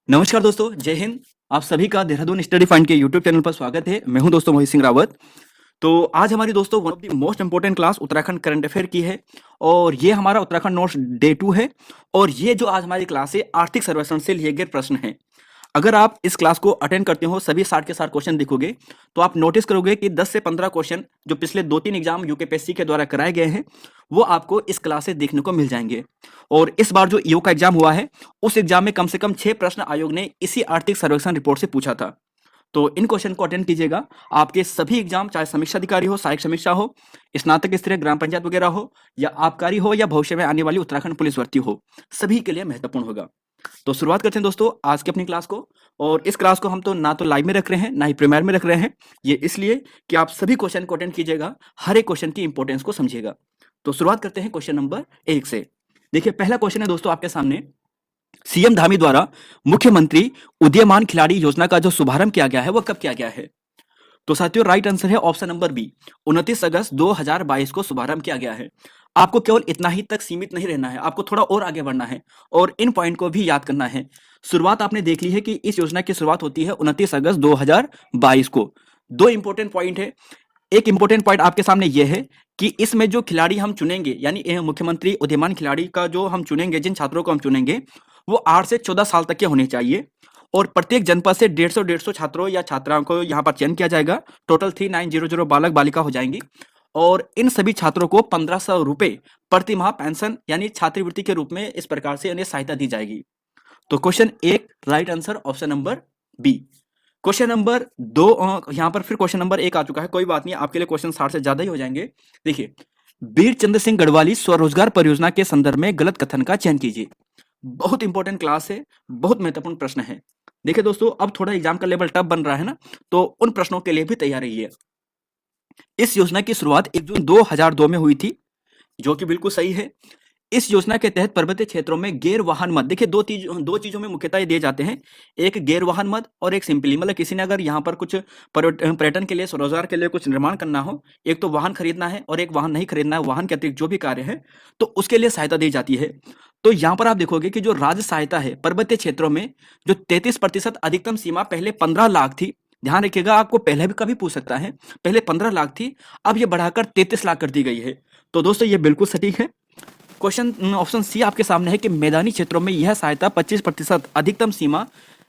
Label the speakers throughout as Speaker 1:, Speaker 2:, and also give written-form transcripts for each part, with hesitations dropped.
Speaker 1: नमस्कार दोस्तों, जय हिंद। आप सभी का देहरादून स्टडी फंड के यूट्यूब चैनल पर स्वागत है। मैं हूं दोस्तों मोहित सिंह रावत। तो आज हमारी दोस्तों one of the most important class Uttarakhand current affair की है और ये हमारा उत्तराखंड नोट्स डे 2 है। और ये जो आज हमारी क्लास है आर्थिक सर्वेक्षण से लिए गए प्रश्न है। अगर आप इस क्लास को अटेंड करते हो, सभी 60 के 60 क्वेश्चन देखोगे तो आप नोटिस करोगे कि 10 से 15 क्वेश्चन जो पिछले 2-3 एग्जाम यूकेपीएससी के द्वारा कराए गए हैं वो आपको इस क्लास से देखने को मिल जाएंगे। और इस बार जो ईओ का एग्जाम हुआ है उस एग्जाम में कम से कम 6 प्रश्न आयोग ने इसी आर्थिक सर्वेक्षण रिपोर्ट से पूछा था। तो इन क्वेश्चन को अटेंड कीजिएगा। आपके सभी एग्जाम, चाहे समीक्षा अधिकारी हो, सहायक समीक्षा हो, स्नातक स्तरीय ग्राम पंचायत वगैरह हो, या आबकारी हो, या भविष्य में आने वाली उत्तराखंड पुलिस भर्ती हो, सभी के लिए महत्वपूर्ण होगा। तो शुरुआत करते हैं दोस्तों आज की अपनी क्लास को। और इस क्लास को हम तो ना तो लाइव में रख रहे हैं ना ही प्रीमियर में रख रहे हैं। ये इसलिए कि आप सभी क्वेश्चन को अटेंड कीजिएगा, हर एक क्वेश्चन की इंपॉर्टेंस को समझिएगा। तो शुरुआत करते हैं क्वेश्चन नंबर 1 से। देखिए, पहला क्वेश्चन है दोस्तों आपके सामने। सीएम धामी द्वारा मुख्यमंत्री उदीयमान खिलाड़ी योजना का जो शुभारंभ किया गया है वो कब किया गया है? तो साथियों, राइट आंसर है ऑप्शन नंबर बी, 29 अगस्त 2022 को शुभारंभ किया गया है। आपको केवल इतना ही तक सीमित नहीं रहना है, आपको थोड़ा और आगे बढ़ना है और इन पॉइंट को भी याद करना है। शुरुआत आपने देख ली है कि इस योजना की शुरुआत होती है 29 अगस्त 2022 को। दो इंपॉर्टेंट पॉइंट है। एक इंपॉर्टेंट पॉइंट आपके सामने यह है कि इसमें जो खिलाड़ी हम चुनेंगे, यानी मुख्यमंत्री उदीयमान खिलाड़ी का जो हम चुनेंगे, जिन छात्रों को हम चुनेंगे वो 8 से 14 साल तक के होने चाहिए और प्रत्येक जनपद से 150 छात्रों या छात्राओं को यहाँ पर चयन किया जाएगा। टोटल 3900 बालक बालिका हो जाएंगी और इन सभी छात्रों को 1500 रुपए प्रति माह पेंशन यानी छात्रवृत्ति के रूप में इस प्रकार से उन्हें सहायता दी जाएगी। तो question 1 right answer option number B. Question number 2, यहाँ पर फिर क्वेश्चन नंबर 1 आ चुका है, कोई बात नहीं, आपके लिए क्वेश्चन 60 से ज्यादा ही हो जाएंगे। देखिए, वीर चंद्र सिंह गढ़वाली स्वरोजगार परियोजना के संदर्भ में गलत कथन का चयन कीजिए। बहुत इंपॉर्टेंट क्लास है, बहुत महत्वपूर्ण प्रश्न है। देखिए दोस्तों, अब थोड़ा एग्जाम का लेवल टफ बन रहा है ना, तो उन प्रश्नों के लिए भी तैयार रहिए। इस योजना की शुरुआत 1 जून 2002 में हुई थी, जो कि बिल्कुल सही है। इस योजना के तहत पर्वतीय क्षेत्रों में गैर वाहन मद, देखिए दो चीजों में मुख्यतः ये दिए जाते हैं, एक गैर वाहन मद और एक सिंपली, मतलब किसी ने अगर यहाँ पर कुछ पर्यटन के लिए, स्वरोजगार के लिए कुछ निर्माण करना हो, एक तो वाहन खरीदना है और एक वाहन नहीं खरीदना है, वाहन के अतिरिक्त जो भी कार्य है, तो उसके लिए सहायता दी जाती है। तो यहाँ पर आप देखोगे कि जो राज्य सहायता है पर्वतीय क्षेत्रों में, जो 33% अधिकतम सीमा पहले 15 लाख थी, ध्यान रखिएगा, आपको पहले भी कभी पूछ सकता है, पहले 15 लाख थी, अब ये बढ़ाकर 33 लाख कर दी गई है। तो दोस्तों ये बिल्कुल सटीक है। क्वेश्चन ऑप्शन सी आपके सामने है कि मैदानी क्षेत्रों में यह सहायता 25% अधिकतम सीमा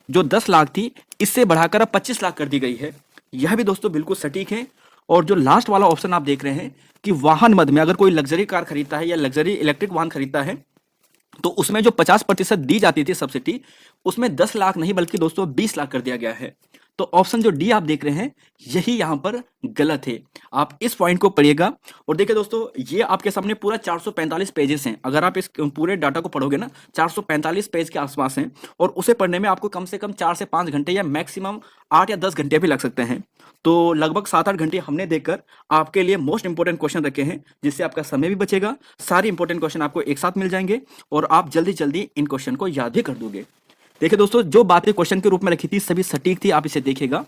Speaker 1: जो 10 लाख थी, इससे बढ़ाकर अब 25 लाख कर दी गई है। यह भी दोस्तों बिल्कुल सटीक है। और जो लास्ट वाला ऑप्शन आप देख रहे हैं कि वाहन मद में अगर कोई लग्जरी कार खरीदता है या लग्जरी इलेक्ट्रिक वाहन खरीदता है, तो उसमें जो 50% दी जाती थी सब्सिडी, उसमें 10 लाख नहीं बल्कि दोस्तों 20 लाख कर दिया गया है। तो ऑप्शन जो डी आप देख रहे हैं यही यहां पर गलत है। आप इस पॉइंट को पढ़िएगा। और देखिए दोस्तों, ये आपके सामने पूरा 445 पेजेस हैं। अगर आप इस पूरे डाटा को पढ़ोगे ना, 445 पेज के आसपास हैं और उसे पढ़ने में आपको कम से कम 4 से 5 घंटे या मैक्सिमम 8 या 10 घंटे भी लग सकते हैं। तो लगभग 7-8 घंटे हमने देखकर आपके लिए मोस्ट इंपोर्टेंट क्वेश्चन रखे हैं, जिससे आपका समय भी बचेगा, सारे इंपोर्टेंट क्वेश्चन आपको एक साथ मिल जाएंगे और आप जल्दी जल्दी इन क्वेश्चन को याद भी कर दोगे। देखिए दोस्तों, जो बातें क्वेश्चन के रूप में रखी थी सभी सटीक थी, आप इसे देखिएगा।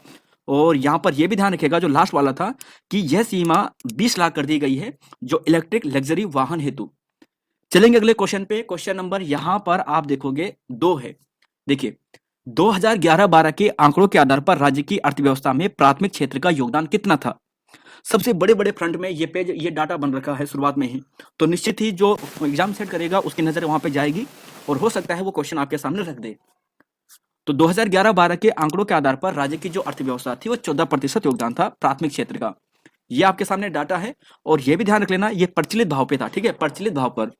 Speaker 1: और यहां पर यह भी ध्यान रखिएगा, जो लास्ट वाला था कि यह सीमा 20 लाख कर दी गई है जो इलेक्ट्रिक लग्जरी वाहन हेतु। चलेंगे अगले क्वेश्चन पे। क्वेश्चन नंबर यहां पर आप देखोगे 2 है। देखिए, 2011-12 के आंकड़ों के आधार पर राज्य की अर्थव्यवस्था में प्राथमिक क्षेत्र का योगदान कितना था? सबसे बड़े बड़े फ्रंट में ये पेज, ये डाटा बन रखा है शुरुआत में ही, तो निश्चित ही जो एग्जाम सेट करेगा उसकी नजर वहां पे जाएगी और हो सकता है वो क्वेश्चन आपके सामने रख दे। तो 2011-12 के आंकड़ों के आधार पर राज्य की जो अर्थव्यवस्था थी वो 14% योगदान था प्राथमिक क्षेत्र का। ये आपके सामने डाटा है और ये भी ध्यान रख लेना, ये प्रचलित भाव पे था, ठीक है, प्रचलित भाव पर।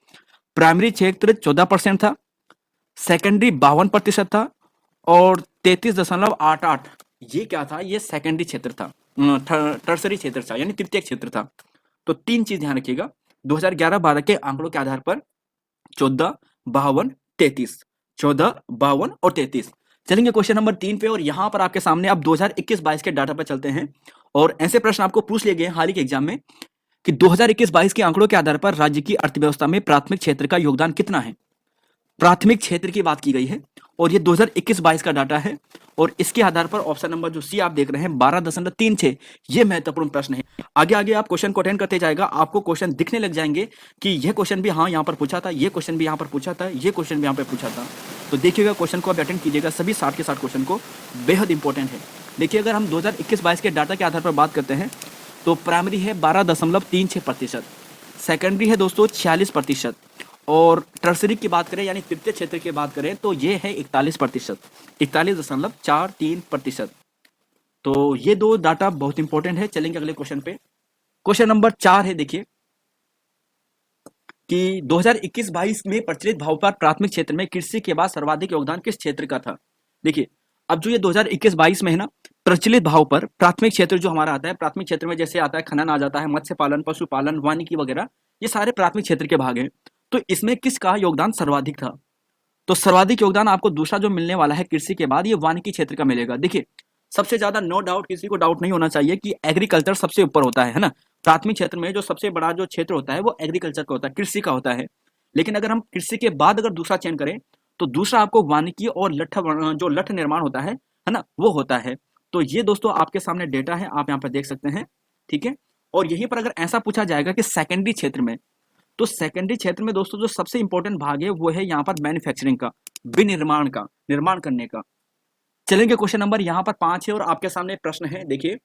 Speaker 1: प्राइमरी क्षेत्र 14% था, सेकेंडरी 52% था और 33.88 ये क्या था, ये सेकेंडरी क्षेत्र था, टर्सरी क्षेत्र था, यानी तृतीय क्षेत्र था। तो 3 चीज ध्यान रखिएगा, 2011-12 के आंकड़ों के आधार पर 14, 52, 33, 14, 52 और 33। चलेंगे क्वेश्चन नंबर 3 पे और यहां पर आपके सामने अब 2021-22 के डाटा पर चलते हैं। और ऐसे प्रश्न आपको पूछ लिए गए हाल ही के एग्जाम में कि 2021-22 के आंकड़ों के आधार पर राज्य की अर्थव्यवस्था में प्राथमिक क्षेत्र का योगदान कितना है। प्राथमिक क्षेत्र की बात की गई है और ये 2021-22 का डाटा है और इसके आधार पर ऑप्शन नंबर जो सी आप देख रहे हैं 12.36, ये महत्वपूर्ण प्रश्न है। आगे आगे आप क्वेश्चन को अटेंड करते जाएगा, आपको क्वेश्चन दिखने लग जाएंगे कि यह क्वेश्चन भी हाँ यहाँ पर पूछा था, ये क्वेश्चन भी यहाँ पर पूछा था, ये क्वेश्चन भी यहाँ पर पूछा था। तो देखिएगा क्वेश्चन को आप अटेंड कीजिएगा, सभी 60 के 60 क्वेश्चन को, बेहद इंपॉर्टेंट है। देखिए अगर हम 2021-22 के डाटा के आधार पर बात करते हैं तो प्राइमरी है 12.36%, सेकेंडरी है दोस्तों 46%, और टर्सरी की बात करें यानी तृतीय क्षेत्र की बात करें तो ये है 41%, 41.43%। तो ये दो डाटा बहुत इंपॉर्टेंट है। चलेंगे अगले क्वेश्चन पे। क्वेश्चन नंबर 4 है, देखिए कि 2021-22 में प्रचलित भावपात प्राथमिक क्षेत्र में कृषि के बाद सर्वाधिक योगदान किस क्षेत्र का था। देखिए अब जो ये 2021-22 में है ना, प्रचलित भाव पर प्राथमिक क्षेत्र जो हमारा आता है, प्राथमिक क्षेत्र में जैसे आता है खनन आ जाता है, मत्स्य पालन, पशुपालन, वानिकी वगैरह, ये सारे प्राथमिक क्षेत्र के भाग हैं। तो इसमें किसका योगदान सर्वाधिक था? तो सर्वाधिक योगदान आपको दूसरा जो मिलने वाला है कृषि के बाद, ये वानिकी क्षेत्र का मिलेगा। देखिए सबसे ज्यादा नो डाउट, किसी को डाउट नहीं होना चाहिए कि एग्रीकल्चर सबसे ऊपर होता है ना। प्राथमिक क्षेत्र में जो सबसे बड़ा जो क्षेत्र होता है वो एग्रीकल्चर का होता है, कृषि का होता है। लेकिन अगर हम कृषि के बाद अगर दूसरा चयन करें तो दूसरा आपको वानिकी और जो लठ निर्माण होता है ना, वो होता है। तो ये दोस्तों आपके सामने डेटा है, आप यहाँ पर देख सकते हैं, ठीक है। और यहीं पर अगर ऐसा पूछा जाएगा कि सेकेंडरी क्षेत्र में, तो सेकेंडरी क्षेत्र में दोस्तों जो सबसे इंपॉर्टेंट भाग है वो है यहाँ पर मैन्युफैक्चरिंग का, विनिर्माण का, निर्माण करने का। चलेंगे क्वेश्चन नंबर यहाँ पर 5 है और आपके सामने प्रश्न है, देखिए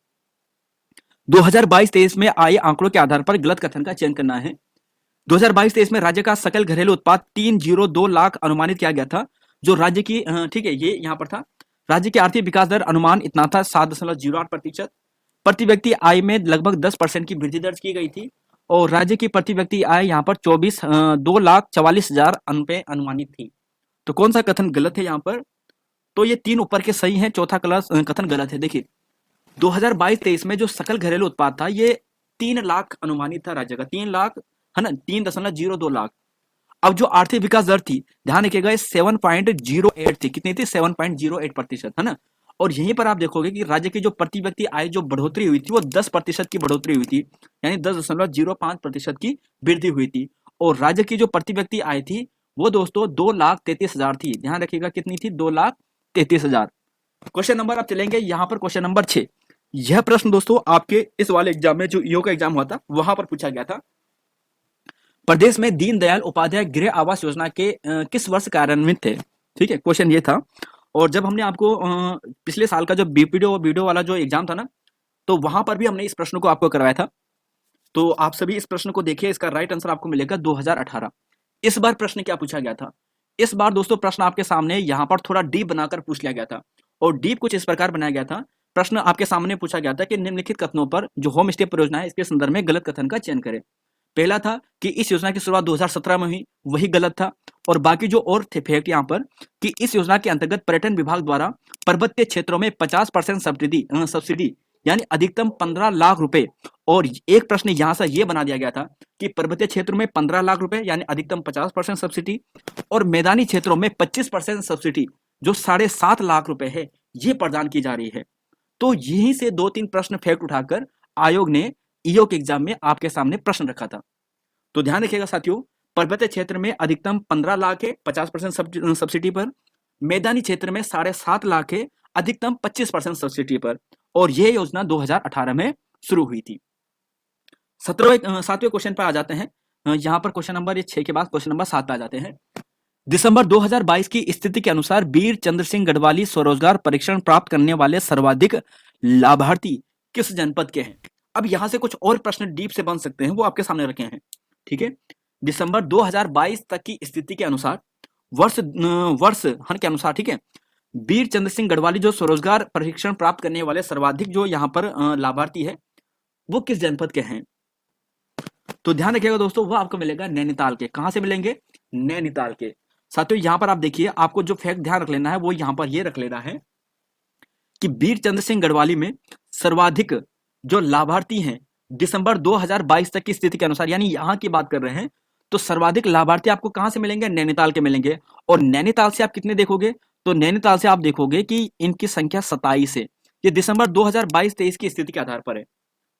Speaker 1: 2022-23 में आए आंकड़ों के आधार पर गलत कथन का चयन करना है। 2022-23 में राज्य का सकल घरेलू उत्पाद 302 लाख अनुमानित किया गया था, जो राज्य की, ठीक है, ये यहाँ पर था, राज्य की आर्थिक विकास दर अनुमान इतना था 7.08%। प्रति व्यक्ति आय में लगभग 10% की वृद्धि दर्ज की गई थी और राज्य की प्रति व्यक्ति आय यहाँ पर 2,44,000 रुपए अनुमानित थी। तो कौन सा कथन गलत है यहाँ पर? तो ये 3 ऊपर के सही हैं, चौथा कथन गलत है। देखिए 2022-23 में जो सकल घरेलू उत्पाद था ये 3 लाख अनुमानित था राज्य का, 3 लाख है ना, 3.02 लाख। अब जो आर्थिक विकास दर थी, ध्यान रखिएगा, 7.08 थी। कितनी थी? 7.08% है ना। और यहीं पर आप देखोगे कि राज्य की जो प्रति व्यक्ति आय जो बढ़ोतरी हुई थी वो 10% की बढ़ोतरी हुई थी, यानी 10.05% की वृद्धि हुई थी। और राज्य की जो प्रति व्यक्ति आय थी वो दोस्तों 2,33,000 थी। ध्यान रखिएगा कितनी थी? 2,33,000। क्वेश्चन नंबर आप चलेंगे यहाँ पर, क्वेश्चन नंबर 6। यह प्रश्न दोस्तों आपके इस वाले एग्जाम में, जो ईओ का एग्जाम हुआ था वहां पर पूछा गया था। प्रदेश में दीनदयाल उपाध्याय गृह आवास योजना के किस वर्ष कार्यान्वित थे? ठीक है, क्वेश्चन ये था। और जब हमने आपको पिछले साल का जो वीडियो वाला जो एग्जाम था ना, तो वहां पर भी हमने इस प्रश्न को आपको करवाया था। तो आप सभी इस प्रश्न को देखिए, इसका राइट आंसर आपको मिलेगा 2018। इस बार प्रश्न क्या पूछा गया था? इस बार दोस्तों प्रश्न आपके सामने यहाँ पर थोड़ा डीप बनाकर पूछ लिया गया था। और डीप कुछ इस प्रकार बनाया गया था, प्रश्न आपके सामने पूछा गया था कि निम्नलिखित कथनों पर जो होम स्टे परियोजना है इसके संदर्भ में गलत कथन का चयन करें। पहला था कि इस योजना की शुरुआत 2017 में हुई, वही गलत था। और बाकी जो और थे फैक्ट यहाँ पर कि इस योजना के अंतर्गत पर्यटन विभाग द्वारा पर्वतीय क्षेत्रों में 50% सब्सिडी यानी अधिकतम 15 लाख रुपए। और एक प्रश्न यहाँ से ये बना दिया गया था कि पर्वतीय क्षेत्र में 15 लाख रुपए यानी अधिकतम 50% सब्सिडी, और मैदानी क्षेत्रों में 25% सब्सिडी जो 7.5 लाख रुपए है ये प्रदान की जा रही है। तो यहीं से 2-3 प्रश्न फैक्ट उठाकर आयोग ने ईओ के एग्जाम में आपके सामने प्रश्न रखा था। तो ध्यान रखिएगा साथियों, पर्वतीय क्षेत्र में अधिकतम 15 लाख है 50% सब्सिडी पर, मैदानी क्षेत्र में 7.5 लाख है अधिकतम 25% सब्सिडी पर। और यह योजना 2018 में शुरू हुई थी। 7वें क्वेश्चन पर आ जाते हैं। यहाँ पर क्वेश्चन नंबर 6 के बाद क्वेश्चन नंबर 7 आ जाते हैं। दिसंबर 2022 की स्थिति के अनुसार वीर चंद्र सिंह गढ़वाली स्वरोजगार परीक्षण प्राप्त करने वाले सर्वाधिक लाभार्थी किस जनपद के हैं? अब यहां से कुछ और प्रश्न डीप से बन सकते हैं, वो आपके सामने रखे हैं, ठीक है। दिसंबर 2022 तक की स्थिति के अनुसार वर्ष के अनुसार, ठीक है, वीर चंद्र सिंह गढ़वाली जो स्वरोजगार प्रशिक्षण प्राप्त करने वाले सर्वाधिक जो यहाँ पर लाभार्थी है वो किस जनपद के हैं? तो ध्यान रखिएगा दोस्तों, वो आपको मिलेगा नैनीताल के। कहां से मिलेंगे? नैनीताल के। साथियों यहाँ पर आप देखिए, आपको जो फैक्ट ध्यान रख लेना है वो यहाँ पर ये रख लेना है कि वीर चंद्र सिंह गढ़वाली में सर्वाधिक जो लाभार्थी हैं दिसंबर 2022 तक की स्थिति के अनुसार, यानी यहाँ की बात कर रहे हैं, तो सर्वाधिक लाभार्थी आपको कहां से मिलेंगे? नैनीताल के मिलेंगे। और नैनीताल से आप कितने देखोगे? तो नैनीताल से आप देखोगे कि इनकी संख्या 27 है। ये दिसंबर 2022-23 की स्थिति के आधार पर है,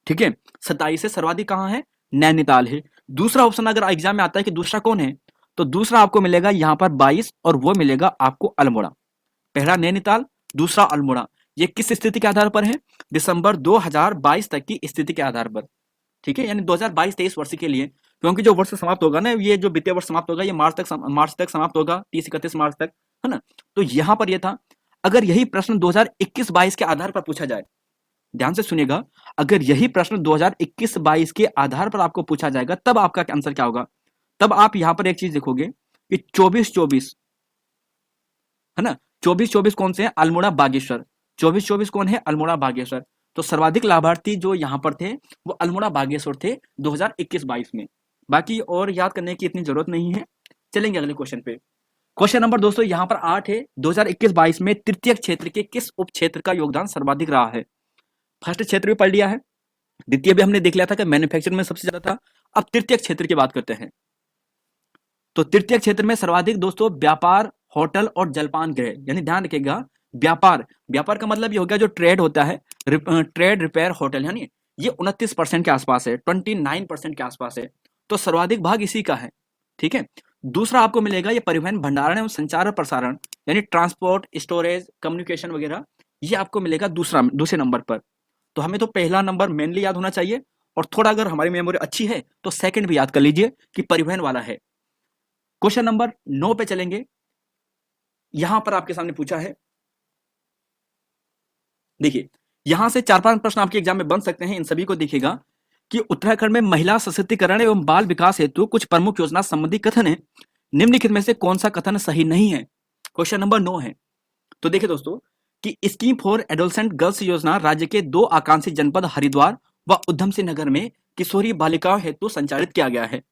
Speaker 1: ठीक है। 27 से सर्वाधिक कहां है? नैनीताल है। दूसरा ऑप्शन अगर एग्जाम में आता है कि दूसरा कौन है, तो दूसरा आपको मिलेगा यहाँ पर 22 और वो मिलेगा आपको अल्मोड़ा। पहला नैनीताल, दूसरा अल्मोड़ा। ये किस स्थिति के आधार पर है? दिसंबर 2022 तक की स्थिति के आधार पर, ठीक है, यानी 2022-23 वर्ष के लिए, क्योंकि जो वर्ष समाप्त होगा ना, ये जो वित्तीय वर्ष समाप्त होगा, ये मार्च तक समाप्त होगा, 30-31 मार्च तक, है ना। तो यहां पर ये था। अगर यही प्रश्न 2021-22 के आधार पर पूछा जाए, ध्यान से सुनिएगा, अगर यही प्रश्न 2021-22 के आधार पर आपको पूछा जाएगा, तब आपका आंसर क्या होगा? तब आप यहां पर एक चीज देखोगे कि 24-24, है ना, 24-24 कौन से हैं? अल्मोड़ा बागेश्वर। 24-24 कौन है? अल्मोड़ा बागेश्वर। तो सर्वाधिक लाभार्थी जो यहाँ पर थे वो अल्मोड़ा बागेश्वर थे 2021-22 में। बाकी और याद करने की इतनी जरूरत नहीं है। चलेंगे अगले क्वेश्चन पे। क्वेश्चन नंबर दोस्तों यहाँ पर 8 है। 2021-22 में तृतीय क्षेत्र के किस उप क्षेत्र का योगदान सर्वाधिक रहा है? फर्स्ट क्षेत्र भी पढ़ लिया है, द्वितीय भी हमने देख लिया था कि मैन्युफैक्चरिंग में सबसे ज्यादा था। अब तृतीय क्षेत्र की बात करते हैं। तो तृतीय क्षेत्र में सर्वाधिक दोस्तों व्यापार, होटल और जलपान गृह, यानी ध्यान रखिएगा, व्यापार का मतलब ये हो गया जो ट्रेड होता है, ट्रेड, रिपेयर, होटल, यानी ये 29% के आसपास है, 29% के आसपास है। तो सर्वाधिक भाग इसी का है, ठीक है। दूसरा आपको मिलेगा ये परिवहन, भंडारण एवं संचार और प्रसारण, यानी ट्रांसपोर्ट, स्टोरेज, कम्युनिकेशन वगैरह, ये आपको मिलेगा दूसरे नंबर पर। तो हमें तो पहला नंबर मेनली याद होना चाहिए, और थोड़ा अगर हमारी मेमोरी अच्छी है तो सेकंड भी याद कर लीजिए कि परिवहन वाला है। क्वेश्चन नंबर 9 पे चलेंगे। यहां पर आपके सामने पूछा है, देखिए यहां से 4-5 प्रश्न आपके एग्जाम में बन सकते हैं। इन सभी को देखिएगा कि उत्तराखंड में महिला सशक्तिकरण एवं बाल विकास हेतु कुछ प्रमुख योजना संबंधी कथन है, निम्नलिखित में से कौन सा कथन सही नहीं है? क्वेश्चन नंबर 9 है। तो देखिए दोस्तों कि स्कीम फॉर एडोलसेंट गर्ल्स योजना राज्य के 2 आकांक्षी जनपद हरिद्वार व उधम सिंह नगर में किशोरी बालिकाओं हेतु संचालित किया गया है।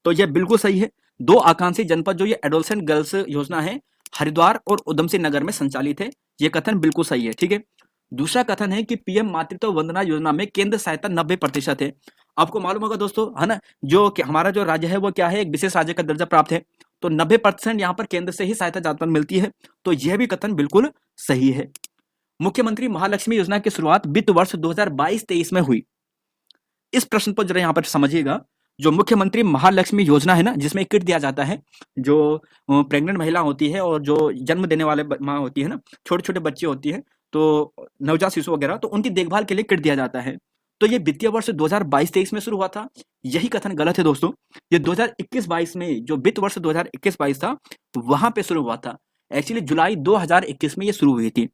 Speaker 1: तो यह बिल्कुल सही है। 2 आकांक्षी जनपद जो ये एडोलसेंट गर्ल्स योजना है, हरिद्वार और उधम सिंह नगर में संचालित है। यह कथन बिल्कुल सही है, ठीक है। दूसरा कथन है कि पीएम मातृत्व वंदना योजना में केंद्र सहायता 90% है। आपको मालूम होगा दोस्तों, है ना, जो हमारा जो राज्य है वो क्या है, एक विशेष राज्य का दर्जा प्राप्त है। तो 90% यहाँ पर केंद्र से ही सहायता ज्यादातर मिलती है। तो यह भी कथन बिल्कुल सही है। मुख्यमंत्री महालक्ष्मी योजना की शुरुआत वित्त वर्ष 2022-23 में हुई। इस प्रश्न पर जरा यहाँ पर समझिएगा, जो मुख्यमंत्री महालक्ष्मी योजना है ना, जिसमें किट दिया जाता है, जो प्रेग्नेंट महिला होती है और जो जन्म देने वाले माँ होती है ना, छोटे छोटे बच्चे होती है, तो नवजात शिशु वगैरह, तो उनकी देखभाल के लिए किट दिया जाता है। तो ये वित्तीय वर्ष 2022-23 में शुरू हुआ था। यही कथन गलत है दोस्तों। ये 2021-22 में, जो वित्त वर्ष 2021-22 था, वहां पे शुरू हुआ था। एक्चुअली जुलाई 2021 में ये शुरू हुई थी।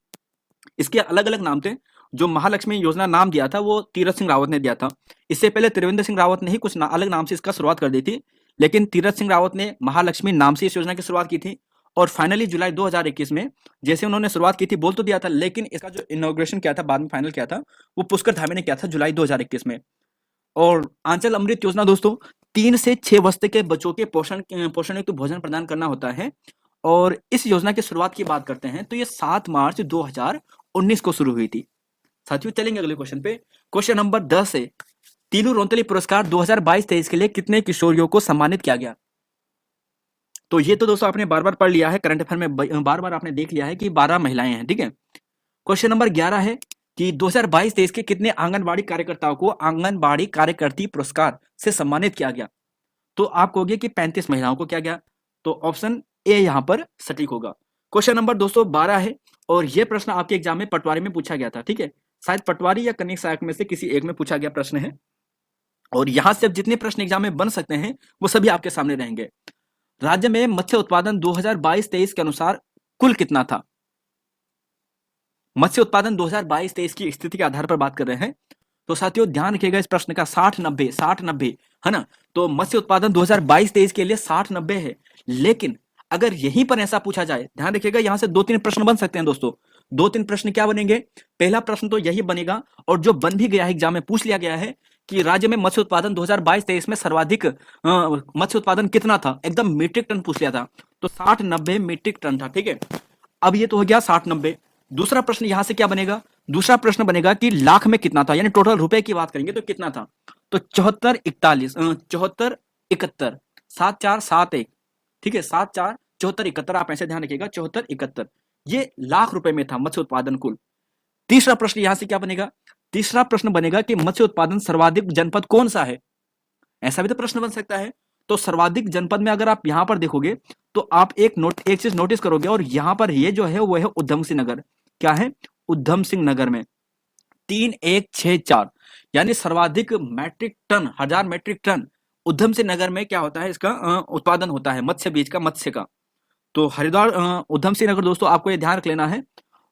Speaker 1: इसके अलग अलग नाम थे। जो महालक्ष्मी योजना नाम दिया था वो तीरथ सिंह रावत ने दिया था। इससे पहले त्रिवेंद्र सिंह रावत ने ही कुछ अलग नाम से इसका शुरुआत कर दी थी, लेकिन तीरथ सिंह रावत ने महालक्ष्मी नाम से इस योजना की शुरुआत की थी। और फाइनली जुलाई 2021 में जैसे उन्होंने शुरुआत की थी, बोल तो दिया था, लेकिन इसका जो इनॉग्रेशन किया था, बाद में फाइनल किया था, वो पुष्कर धामी ने किया था जुलाई 2021 में। और आंचल अमृत योजना दोस्तों 3 से 6 वर्ष के बच्चों के पोषण युक्त भोजन प्रदान करना होता है। और इस योजना की शुरुआत की बात करते हैं तो ये 7 मार्च 2019 को शुरू हुई थी। साथियों चलेंगे अगले क्वेश्चन पे। क्वेश्चन नंबर 10 है, तीलू रोंतली पुरस्कार 2022-23 के लिए कितने किशोरियों को सम्मानित किया गया? तो ये तो दोस्तों आपने बार बार पढ़ लिया है, करंट अफेयर में बार बार आपने देख लिया है कि 12 महिलाएं हैं, ठीक है। क्वेश्चन नंबर 11 है कि 2022-23 के कितने आंगनबाड़ी कार्यकर्ताओं को आंगनबाड़ी कार्यकर्ती पुरस्कार से सम्मानित किया गया? तो आप कहोगे कि 35 महिलाओं को किया गया। तो ऑप्शन ए यहां पर सटीक होगा। क्वेश्चन नंबर 212 है, और यह प्रश्न आपके एग्जाम में पटवारी में पूछा गया था, ठीक है। शायद पटवारी या कनिक सहायक में से किसी एक में पूछा गया प्रश्न है। और यहां से अब जितने प्रश्न एग्जाम में बन सकते हैं वो सभी आपके सामने रहेंगे। राज्य में मत्स्य उत्पादन 2022-23 के अनुसार कुल कितना था? मत्स्य उत्पादन 2022-23 की स्थिति के आधार पर बात कर रहे हैं। तो साथियों ध्यान रखिएगा इस प्रश्न का, 60-90 है ना। तो मत्स्य उत्पादन 2022-23 के लिए 60-90 है। लेकिन अगर यहीं पर ऐसा पूछा जाए, ध्यान रखिएगा, यहां से 2-3 प्रश्न बन सकते हैं दोस्तों। 2-3 प्रश्न क्या बनेंगे? पहला प्रश्न तो यही बनेगा, और जो बन भी गया है, एग्जाम में पूछ लिया गया है कि राज्य में मत्स्य उत्पादन 2022-23 में सर्वाधिक मत्स्य उत्पादन कितना था, एकदम मीट्रिक टन पूछ लिया था। तो 60-90 मीट्रिक टन था, ठीक है। अब ये तो हो गया 60-90। दूसरा प्रश्न यहां से क्या बनेगा? दूसरा प्रश्न बनेगा कि लाख में कितना था, यानी टोटल रुपए की बात करेंगे तो कितना था। तो 74-71, 74-71, ठीक है, 74-74-71, आप ऐसे ध्यान रखिएगा, 74-71, ये लाख रुपए में था मत्स्य उत्पादन कुल। तीसरा प्रश्न यहां से क्या बनेगा? तीसरा प्रश्न बनेगा कि मत्स्य उत्पादन सर्वाधिक जनपद कौन सा है, ऐसा भी तो प्रश्न बन सकता है। तो सर्वाधिक जनपद में अगर आप यहां पर देखोगे तो आप एक चीज नोटिस करोगे, और यहां पर ये जो है वो है उधम सिंह नगर। क्या है, उधम सिंह नगर में 3164, यानी सर्वाधिक matric ton, 1000 matric ton Udham Singh Nagar में क्या होता है, इसका उत्पादन होता है मत्स्य बीज का, मत्स्य का। तो हरिद्वार, उधम सिंह नगर दोस्तों आपको ये ध्यान रख लेना है।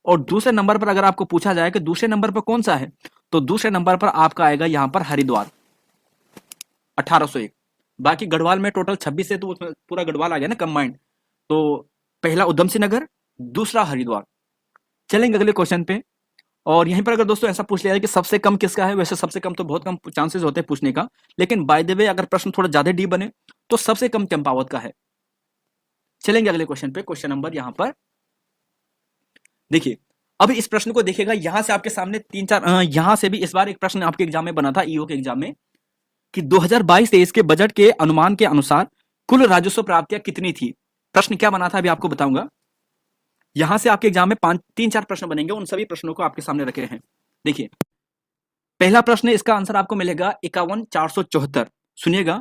Speaker 1: और दूसरे नंबर पर अगर आपको पूछा जाए कि दूसरे नंबर पर कौन सा है, तो दूसरे नंबर पर आपका आएगा यहाँ पर हरिद्वार 1801। बाकी गढ़वाल में टोटल 26 है, तो उसमें पूरा गढ़वाल आ गया ना कंबाइंड। तो पहला उधम सिंह नगर, दूसरा हरिद्वार। चलेंगे अगले क्वेश्चन पे। और यहीं पर अगर दोस्तों ऐसा पूछ लिया जाए कि सबसे कम किसका है, वैसे सबसे कम तो बहुत कम चांसेस होते हैं पूछने का, लेकिन बाय द वे अगर प्रश्न थोड़ा ज्यादा डीप बने तो सबसे कम चंपावत का है। चलेंगे अगले क्वेश्चन पे। क्वेश्चन नंबर यहां पर देखिए, अब इस प्रश्न को देखिएगा, यहां से आपके सामने तीन चार, यहां से भी इस बार एक प्रश्न आपके एग्जाम में बना था, ईओ के एग्जाम में, कि 2022-23 के बजट के अनुमान के अनुसार कुल राजस्व प्राप्तियां कितनी थी। प्रश्न क्या बना था अभी आपको बताऊंगा। यहां से आपके एग्जाम में तीन चार प्रश्न बनेंगे, उन सभी प्रश्नों को आपके सामने रखे हैं। देखिए, पहला प्रश्न, इसका आंसर आपको मिलेगा 51,474। सुनिएगा,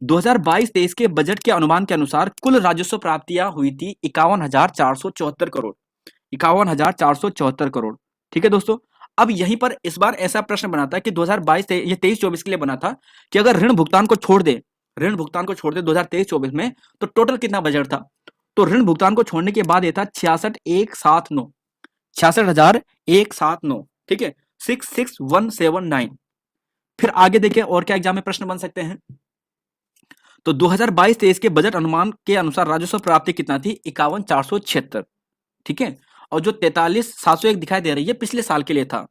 Speaker 1: 2022-23 के बजट के अनुमान के अनुसार कुल राजस्व प्राप्तियां हुई थी 51,474 करोड़। 51,474 करोड़। ठीक है दोस्तों। अब यहीं पर इस बार ऐसा प्रश्न बना था कि 2022 ये 23-24 के लिए बना था कि अगर ऋण भुगतान को छोड़ दे, 2023-24 में, तो टोटल कितना बजट था। तो ऋण भुगतान को छोड़ने के बाद ये था 66,179, 66,179। ठीक है, 66,179। फिर आगे देखिए और क्या एग्जाम में प्रश्न बन सकते हैं। तो 2022-23 के बजट अनुमान के अनुसार राजस्व प्राप्ति कितना थी, 51,476। ठीक है, और जो 43,701 दिखाई दे रही है पिछले साल के लिए था।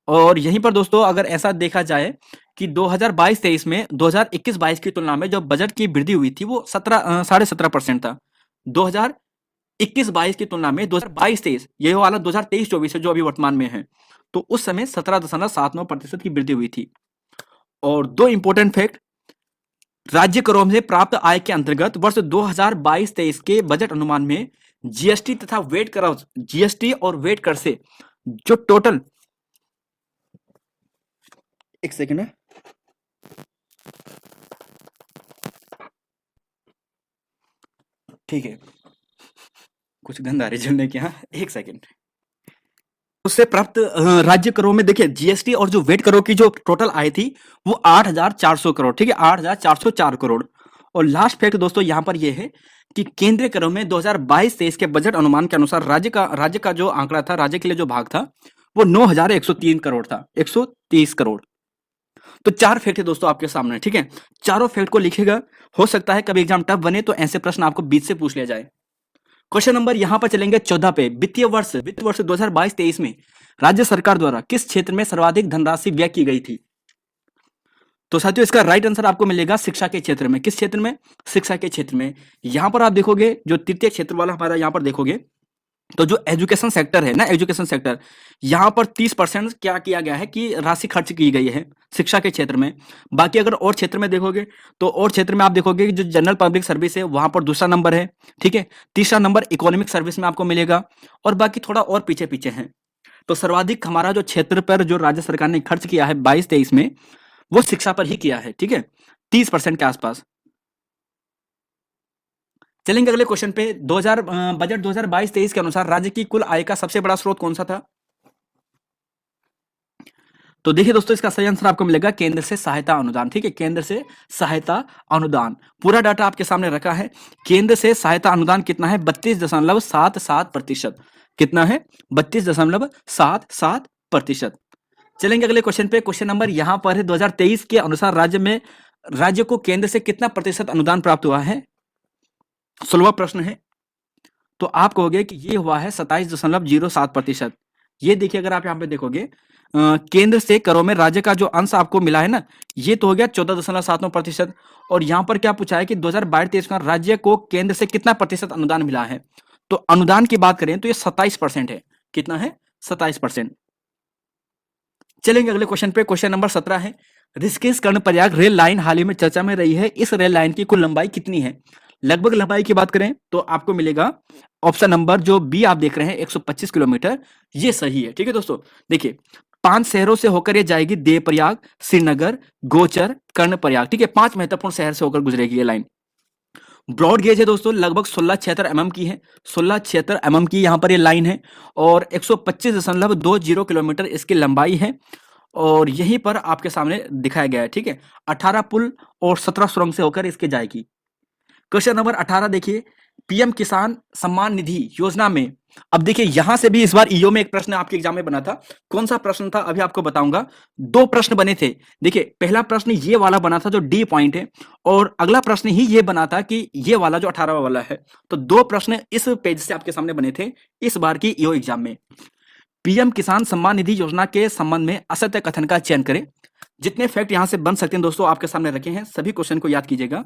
Speaker 1: और यहीं पर दोस्तों अगर ऐसा देखा जाए कि 2022-23 में 2021-22 की तुलना में जो बजट की वृद्धि हुई थी वो 17.5% था। 2021-22 की तुलना में 2022-23, ये वाला 2023-24 है जो अभी वर्तमान में है, तो उस समय 17.79% की वृद्धि हुई थी। और दो इंपॉर्टेंट फैक्ट, राज्य करों से प्राप्त आय के अंतर्गत वर्ष 2022-23 के बजट अनुमान में जीएसटी तथा वेट कर, जीएसटी और वेट कर से जो टोटल, एक सेकेंड है, ठीक है, कुछ गंदा रिजल्ट के यहाँ, एक सेकेंड। उससे प्राप्त राज्य करों में देखिए जीएसटी और जो वेट करों की जो टोटल आय थी वो 8,400 करोड़। ठीक है, 8,404 करोड़। और लास्ट फैक्ट दोस्तों यहां पर यह है कि केंद्रीय करों में 2022-23 के बजट अनुमान के अनुसार राज्य का जो आंकड़ा था, राज्य के लिए जो भाग था वो 9,103 करोड़ था, 130 करोड़। तो चार फैक्ट है दोस्तों आपके सामने। ठीक है, चारों फैक्ट को लिखेगा, हो सकता है कभी एग्जाम टफ बने तो ऐसे प्रश्न आपको बीच से पूछ लिया जाए। क्वेश्चन नंबर यहां पर चलेंगे 14 पे। वित्त वर्ष 2022-23 में राज्य सरकार द्वारा किस क्षेत्र में सर्वाधिक धनराशि व्यय की गई थी। तो साथियों इसका राइट आंसर आपको मिलेगा शिक्षा के क्षेत्र में। किस क्षेत्र में, शिक्षा के क्षेत्र में। यहां पर आप देखोगे जो तृतीय क्षेत्र वाला हमारा यहां पर देखोगे तो जो एजुकेशन सेक्टर है ना, एजुकेशन सेक्टर, यहां पर 30% क्या किया गया है कि राशि खर्च की गई है शिक्षा के क्षेत्र में। बाकी अगर और क्षेत्र में देखोगे तो और क्षेत्र में आप देखोगे कि जो जनरल पब्लिक सर्विस है वहां पर दूसरा नंबर है। ठीक है, तीसरा नंबर इकोनॉमिक सर्विस में आपको मिलेगा, और बाकी थोड़ा और पीछे पीछे है। तो सर्वाधिक हमारा जो क्षेत्र पर जो राज्य सरकार ने खर्च किया है 22-23 में वो शिक्षा पर ही किया है। ठीक है, 30% के आसपास। चलेंगे अगले क्वेश्चन पे। बजट 2022-23 के अनुसार राज्य की कुल आय का सबसे बड़ा स्रोत कौन सा था। तो देखिए दोस्तों इसका सही आंसर आपको मिलेगा केंद्र से सहायता अनुदान। ठीक है, केंद्र से सहायता अनुदान। पूरा डाटा आपके सामने रखा है। केंद्र से सहायता अनुदान कितना है, 32.77%। कितना है, 32.77%। चलेंगे अगले क्वेश्चन पे। क्वेश्चन नंबर यहां पर है 2023 के अनुसार राज्य को केंद्र से कितना प्रतिशत अनुदान प्राप्त हुआ है। 16वां प्रश्न है। तो आप कहोगे कि ये हुआ है 27.07%। ये देखिए अगर आप यहाँ पे देखोगे केंद्र से करों में राज्य का जो अंश आपको मिला है ना, ये तो हो गया 14.79%। और यहाँ पर क्या पूछा है कि 2022-23 का राज्य को केंद्र से कितना प्रतिशत अनुदान मिला है। तो अनुदान की बात करें तो ये 27% है। कितना है, 27%। चलेंगे अगले क्वेश्चन पे। क्वेश्चन नंबर 17 है, ऋषिकेश कर्णप्रयाग रेल लाइन हाल ही में चर्चा में रही है। इस रेल लाइन की कुल लंबाई कितनी है। लगभग लंबाई की बात करें तो आपको मिलेगा ऑप्शन नंबर जो बी आप देख रहे हैं 125 किलोमीटर। ये सही है। ठीक है दोस्तों, देखिए 5 शहरों से होकर ये जाएगी, देवप्रयाग, श्रीनगर, गोचर, कर्णप्रयाग। ठीक है, 5 महत्वपूर्ण शहर से होकर गुजरेगी ये लाइन। ब्रॉड गेज है दोस्तों, लगभग 1676 mm की है, 1676 mm की यहाँ पर ये लाइन है और 125.20 किलोमीटर इसकी लंबाई है और यहीं पर आपके सामने दिखाया गया है। ठीक है, 18 पुल और 17 सुरंग से होकर इसके जाएगी। क्वेश्चन नंबर 18 देखिए, पीएम किसान सम्मान निधि योजना में, अब देखिए यहां से भी इस बार ईओ में एक प्रश्न आपके एग्जाम में बना था। कौन सा प्रश्न था अभी आपको बताऊंगा। दो प्रश्न बने थे। देखिए पहला प्रश्न ये वाला बना था जो डी पॉइंट है और अगला प्रश्न ही ये बना था कि ये वाला जो 18वां वाला है। तो दो प्रश्न इस पेज से आपके सामने बने थे इस बार की ईओ एग्जाम में। पीएम किसान सम्मान निधि योजना के संबंध में असत्य कथन का चयन करें। जितने फैक्ट यहां से बन सकते हैं दोस्तों आपके सामने रखे हैं, सभी क्वेश्चन को याद कीजिएगा।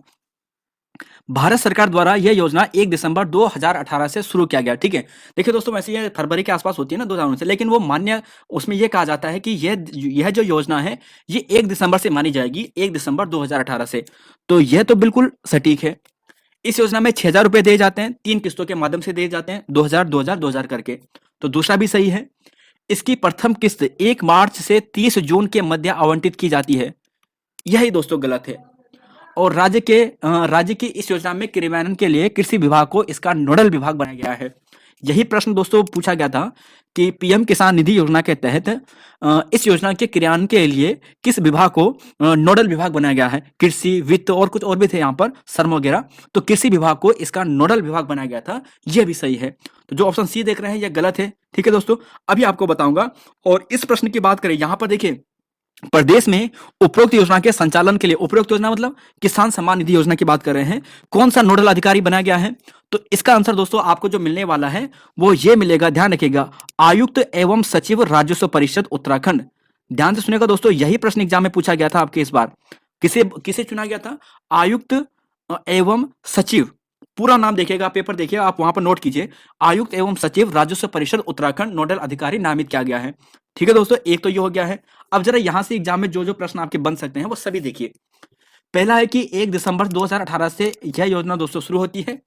Speaker 1: भारत सरकार द्वारा यह योजना 1 दिसंबर 2018 से शुरू किया गया। ठीक है, देखिए दोस्तों वैसे ये फरवरी के आसपास होती है ना 2019 से, लेकिन वो मान्य उसमें ये कहा जाता है कि यह जो योजना है ये 1 दिसंबर से मानी जाएगी, 1 दिसंबर 2018 से। तो यह तो बिल्कुल सटीक है। इस योजना में 6,000 रुपए दिए जाते हैं, 3 किस्तों के माध्यम से दिए जाते हैं, 2,000 करके। तो दूसरा भी सही है। इसकी प्रथम किस्त 1 मार्च से 30 जून के मध्य आवंटित की जाती है, यही दोस्तों गलत है। और राज्य की इस योजना में क्रियान्वयन के लिए कृषि विभाग को इसका नोडल विभाग बनाया गया है। यही प्रश्न दोस्तों पूछा गया था कि पीएम किसान निधि योजना के तहत इस योजना के क्रियान्वयन के लिए किस विभाग को नोडल विभाग बनाया गया है। कृषि, वित्त और कुछ और भी थे यहाँ पर, श्रम वगैरह। तो कृषि विभाग को इसका नोडल विभाग बनाया गया था, यह भी सही है। तो जो ऑप्शन सी देख रहे हैं यह गलत है। ठीक है दोस्तों, अभी आपको बताऊंगा। और इस प्रश्न की बात करें, यहाँ पर देखिए प्रदेश में उपरोक्त योजना के संचालन के लिए, उपरोक्त योजना मतलब किसान सम्मान निधि योजना की बात कर रहे हैं, कौन सा नोडल अधिकारी बनाया गया है। तो इसका आंसर दोस्तों आपको जो मिलने वाला है वो ये मिलेगा, ध्यान रखिएगा, आयुक्त एवं सचिव राजस्व परिषद उत्तराखंड। ध्यान से सुनेगा दोस्तों, यही प्रश्न एग्जाम में पूछा गया था आपके इस बार। किसे किसे चुना गया था, आयुक्त एवं सचिव। पूरा नाम देखिएगा, पेपर देखिएगा, आप वहां पर नोट कीजिए, आयुक्त एवं सचिव राजस्व परिषद उत्तराखंड नोडल अधिकारी नामित किया गया है। ठीक है दोस्तों, एक तो ये हो गया है। अब जरा यहां से एग्जाम में जो जो प्रश्न आपके बन सकते हैं वो सभी देखिए। पहला है कि 1 दिसंबर 2018 से यह योजना दोस्तों शुरू होती है।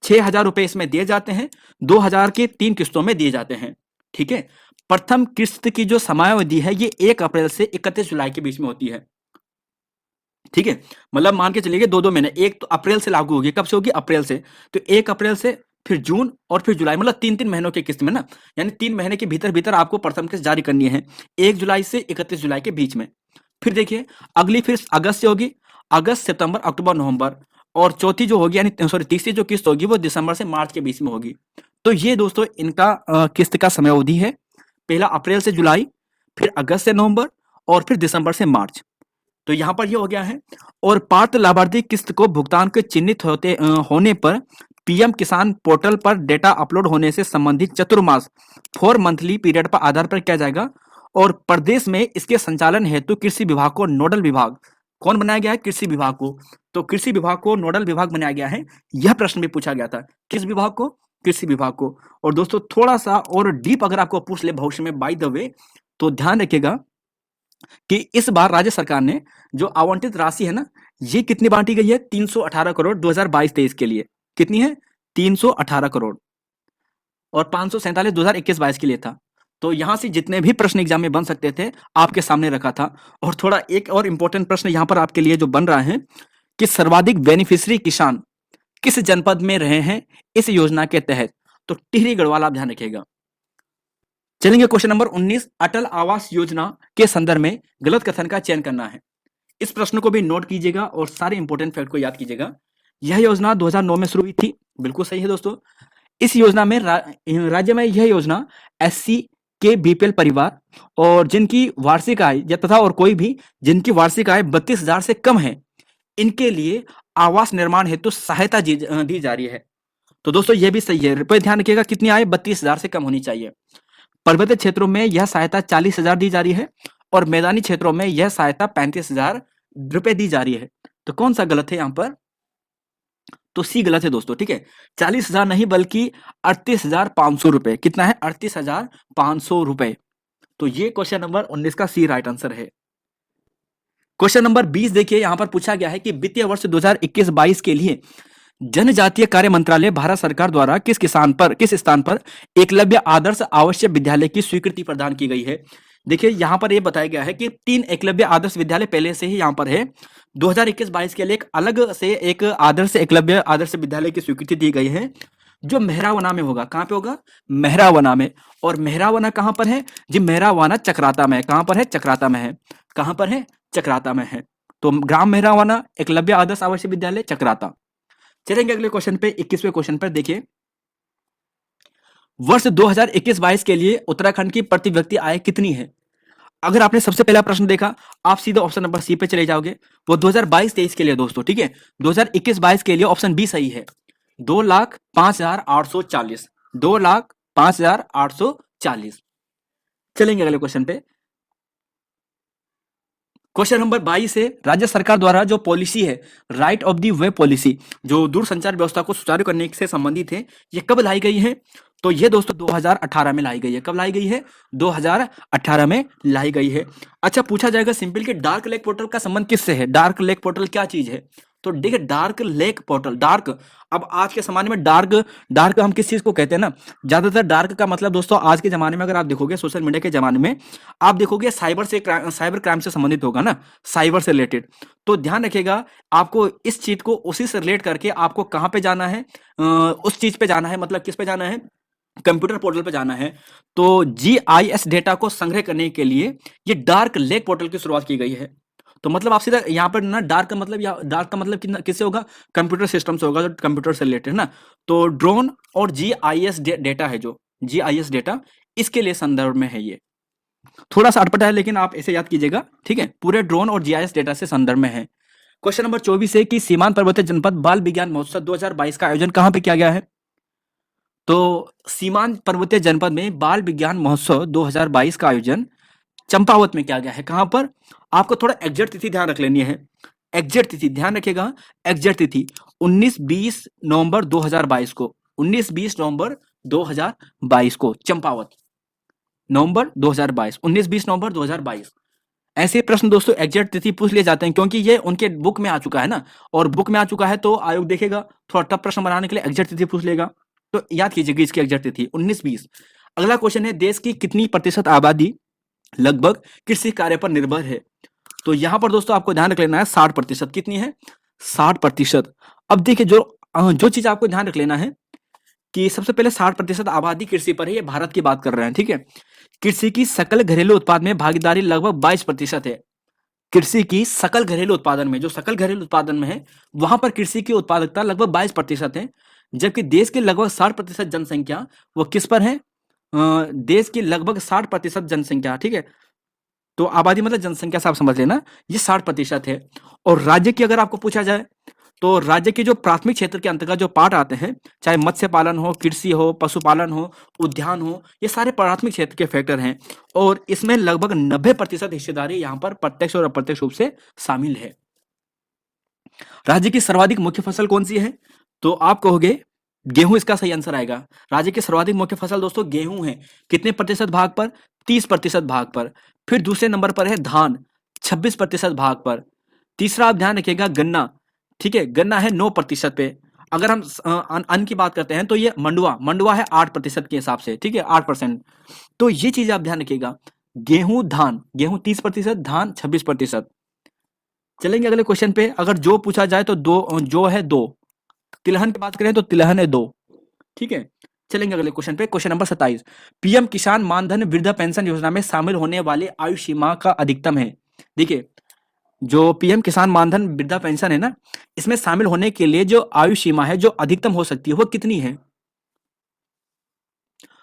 Speaker 1: 6,000 रुपए इसमें दिए जाते हैं, 2,000 की 3 किस्तों में दिए जाते हैं। ठीक है, प्रथम किस्त की जो समयावधि है ये 1 अप्रैल से 31 जुलाई के बीच में होती है। ठीक है, मतलब मान के चलिए 2-2 महीने, एक तो अप्रैल से लागू होगी। कब से होगी, अप्रैल से। तो 1 अप्रैल से, फिर जून और फिर जुलाई, मतलब 3-3 महीनों की किस्त में ना, यानी 3 महीने के भीतर भीतर आपको प्रथम किस्त जारी करनी है, 1 जुलाई से 31 जुलाई के बीच में। फिर देखिए अगली फिर अगस्त से होगी, अगस्त, सितंबर, अक्टूबर, नवंबर। और चौथी जो होगी यानी सॉरी तीसरी जो किस्त होगी वो दिसंबर से मार्च के बीच में होगी। तो ये दोस्तों इनका किस्त का समयावधि है, पहला अप्रैल से जुलाई, फिर अगस्त से नवंबर और फिर दिसंबर से मार्च। तो यहां पर ये हो गया है। और पात्र लाभार्थी किस्त को भुगतान के चिन्हित होने पर पीएम किसान पोर्टल पर डेटा अपलोड होने से संबंधित चतुर्मास 4 मंथली पीरियड पर आधार पर किया जाएगा। और प्रदेश में इसके संचालन हेतु कृषि विभाग को नोडल विभाग कौन बनाया गया है, कृषि विभाग को। तो कृषि विभाग को नोडल विभाग बनाया गया है, यह प्रश्न भी पूछा गया था, किस विभाग को, कृषि विभाग को। और दोस्तों थोड़ा सा और डीप अगर आपको पूछ ले भविष्य में बाय द वे, तो ध्यान रखिएगा कि इस बार राज्य सरकार ने जो आवंटित राशि है ना, ये कितनी बांटी गई है, 318 करोड़ 2022-23 के लिए। कितनी है, 318 करोड़। और 547 2021-22 के लिए था। तो यहां से जितने भी प्रश्न एग्जाम में बन सकते थे आपके सामने रखा था। और थोड़ा एक और इंपॉर्टेंट प्रश्न यहां पर आपके लिए जो बन रहा है कि सर्वाधिक बेनिफिशियरी किसान किस जनपद में रहे हैं इस योजना के तहत। तो टिहरी गढ़वाल, आप ध्यान रखिएगा। चलेंगे क्वेश्चन नंबर 19, अटल आवास योजना के संदर्भ में गलत कथन का चयन करना है। इस प्रश्न को भी नोट कीजिएगा और सारे इंपॉर्टेंट फैक्ट को याद कीजिएगा। यह योजना 2009 में शुरू हुई थी, बिल्कुल सही है दोस्तों। इस योजना में राज्य में यह योजना एससी के बीपीएल परिवार और जिनकी वार्षिक आय तथा और कोई भी जिनकी वार्षिक आय 32,000 से कम है, इनके लिए आवास निर्माण हेतु सहायता दी जा रही है। तो दोस्तों यह भी सही है, रुपए ध्यान रखिएगा, कितनी आय, 32,000 से कम होनी चाहिए। पर्वतीय क्षेत्रों में यह सहायता 40,000 दी जा रही है और मैदानी क्षेत्रों में यह सहायता 35,000 रुपए दी जा रही है। तो कौन सा गलत है यहां पर, तो सी गलत है दोस्तों। ठीक है, 40,000 नहीं बल्कि 38,500 रुपए। कितना है, 38,500 रुपए। तो ये क्वेश्चन नंबर 19 का सी राइट आंसर है। क्वेश्चन नंबर 20 देखिए, यहां पर पूछा गया है कि वित्तीय वर्ष 2021-22 के लिए जनजातीय कार्य मंत्रालय भारत सरकार द्वारा किस स्थान पर एकलव्य आदर्श आवासीय विद्यालय की स्वीकृति प्रदान की गई है। देखिए यहाँ पर ये बताया गया है कि 3 एकलव्य आदर्श विद्यालय पहले से ही यहाँ पर है। 2021-22 के लिए एक अलग से एक आदर्श एकलव्य आदर्श विद्यालय की स्वीकृति दी गई है, जो मेहरावना में होगा। कहाँ पे होगा? मेहरावना में। और मेहरावना कहाँ पर है जी? मेहरावना चक्राता में है। कहाँ पर है? चक्राता में है। कहाँ पर है? चक्राता में है। तो ग्राम मेहरावना एकलव्य आदर्श आवासीय विद्यालय चक्राता। चलेंगे अगले क्वेश्चन पे, 21वें क्वेश्चन पर। देखिए, वर्ष 2021-22 के लिए उत्तराखंड की प्रति व्यक्ति आय कितनी है? अगर आपने सबसे पहला प्रश्न देखा, आप सीधे ऑप्शन नंबर सी पे चले जाओगे। वो 2022-23 के लिए दोस्तों, ठीक है। 2021-22 के लिए ऑप्शन बी सही है, 2,05,840। 2,05,840। चलेंगे अगले क्वेश्चन पे। क्वेश्चन नंबर 22 है, राज्य सरकार द्वारा जो पॉलिसी है right of the way policy, जो दूरसंचार व्यवस्था को सुचारू करने से संबंधित है, ये कब लाई गई है? तो ये दोस्तों 2018 में लाई गई है। कब लाई गई है? 2018 में लाई गई है। अच्छा, पूछा जाएगा सिंपल कि डार्क लेक पोर्टल का संबंध किससे है? डार्क लेक पोर्टल क्या चीज है? तो देखिए, डार्क लेक पोर्टल, डार्क, अब आज के जमाने में डार्क, डार्क हम किस चीज को कहते हैं ना, ज्यादातर डार्क का मतलब दोस्तों आज के जमाने में अगर आप देखोगे, सोशल मीडिया के जमाने में आप देखोगे साइबर क्राइम से संबंधित होगा ना, साइबर से रिलेटेड। तो ध्यान रखिएगा, आपको इस चीज को उसी से रिलेट करके आपको कहाँ पे जाना है, उस चीज पे जाना है, मतलब किस पे जाना है? कंप्यूटर पोर्टल पे जाना है। तो जीआईएस डेटा को संग्रह करने के लिए ये डार्क लेक पोर्टल की शुरुआत की गई है। तो मतलब आप सीधा यहाँ पर ना, डार्क का मतलब, या डार्क का मतलब किससे होगा? कंप्यूटर सिस्टम से होगा, जो कंप्यूटर से रिलेटेड है ना। तो ड्रोन और जीआईएस डेटा है, जो जीआईएस डेटा, इसके लिए संदर्भ में है ये। थोड़ा सा अटपटा है, लेकिन आप ऐसे याद कीजिएगा, ठीक है। पूरे ड्रोन और जीआईएस डेटा से संदर्भ में है। क्वेश्चन नंबर 24 है कि सीमांत पर्वतीय जनपद बाल विज्ञान महोत्सव 2022 का आयोजन कहाँ पे किया गया है? तो सीमांत पर्वतीय जनपद में बाल विज्ञान महोत्सव 2022 का आयोजन चंपावत में किया गया है। कहां पर? आपको थोड़ा एग्जैक्ट तिथि ध्यान रख लेनी है। एग्जैक्ट तिथि ध्यान रखिएगा, एग्जैक्ट तिथि 19-20 नवंबर 2022 को, 19-20 नवंबर 2022 को चंपावत, नवंबर 2022, 19-20 नवंबर 2022। ऐसे प्रश्न दोस्तों एग्जैक्ट तिथि पूछ लिए जाते हैं, क्योंकि ये उनके बुक में आ चुका है ना, और बुक में आ चुका है तो आयोग देखेगा, थोड़ा टफ प्रश्न बनाने के लिए एग्जैक्ट तिथि पूछ लेगा। तो याद कीजिएगा इसकी एग्जैक्ट तिथि 19-20। अगला क्वेश्चन है, देश की कितनी प्रतिशत आबादी लगभग कृषि कार्य पर निर्भर है? तो यहां पर दोस्तों आपको ध्यान रख लेना है 60%। कितनी है? 60%। अब देखिए, जो चीज आपको ध्यान रख लेना है कि सबसे पहले 60% आबादी कृषि पर है, ये भारत की बात कर रहे हैं, ठीक है। कृषि की सकल घरेलू उत्पाद में भागीदारी लगभग 22% है। कृषि की सकल घरेलू उत्पादन में, जो सकल घरेलू उत्पादन में है, वहां पर कृषि की उत्पादकता लगभग 22% है। जबकि देश की लगभग 60% जनसंख्या वो किस पर है? देश की लगभग 60% जनसंख्या, ठीक है। तो आबादी मतलब जनसंख्या से आप समझ लेना, ये 60% है। और राज्य की अगर आपको पूछा जाए, तो राज्य के जो प्राथमिक क्षेत्र के अंतर्गत जो पार्ट आते हैं, चाहे मत्स्य पालन हो, कृषि हो, पशुपालन हो, उद्यान हो, ये सारे प्राथमिक क्षेत्र के फैक्टर हैं। और इसमें लगभग 90% हिस्सेदारी यहाँ पर प्रत्यक्ष और अप्रत्यक्ष रूप से शामिल है। राज्य की सर्वाधिक मुख्य फसल कौन सी है? तो आप कहोगे गेहूं इसका सही आंसर आएगा। राज्य की सर्वाधिक मुख्य फसल दोस्तों गेहूं है। कितने प्रतिशत भाग पर? 30% भाग पर। फिर दूसरे नंबर पर है धान, 26% भाग पर। तीसरा आप ध्यान रखिएगा गन्ना, ठीक है, गन्ना है 9% पे। अगर हम अन्न की बात करते हैं तो ये मंडुआ है 8% के हिसाब से, ठीक है, 8%। तो ये चीज आप ध्यान रखिएगा, गेहूं धान, गेहूं 30%, धान 26%। चलेंगे अगले क्वेश्चन पे। अगर जो पूछा जाए तो जो है 2। तिलहन की बात करें तो तिलहन है 2, ठीक है। चलेंगे अगले क्वेश्चन पे, क्वेश्चन नंबर 27। पीएम किसान मानधन वृद्धा पेंशन योजना में शामिल होने वाले आयु सीमा का अधिकतम है। देखिए, जो पीएम किसान मानधन वृद्धा पेंशन है ना, इसमें शामिल होने के लिए जो आयु सीमा है, जो अधिकतम हो सकती है, वो कितनी है?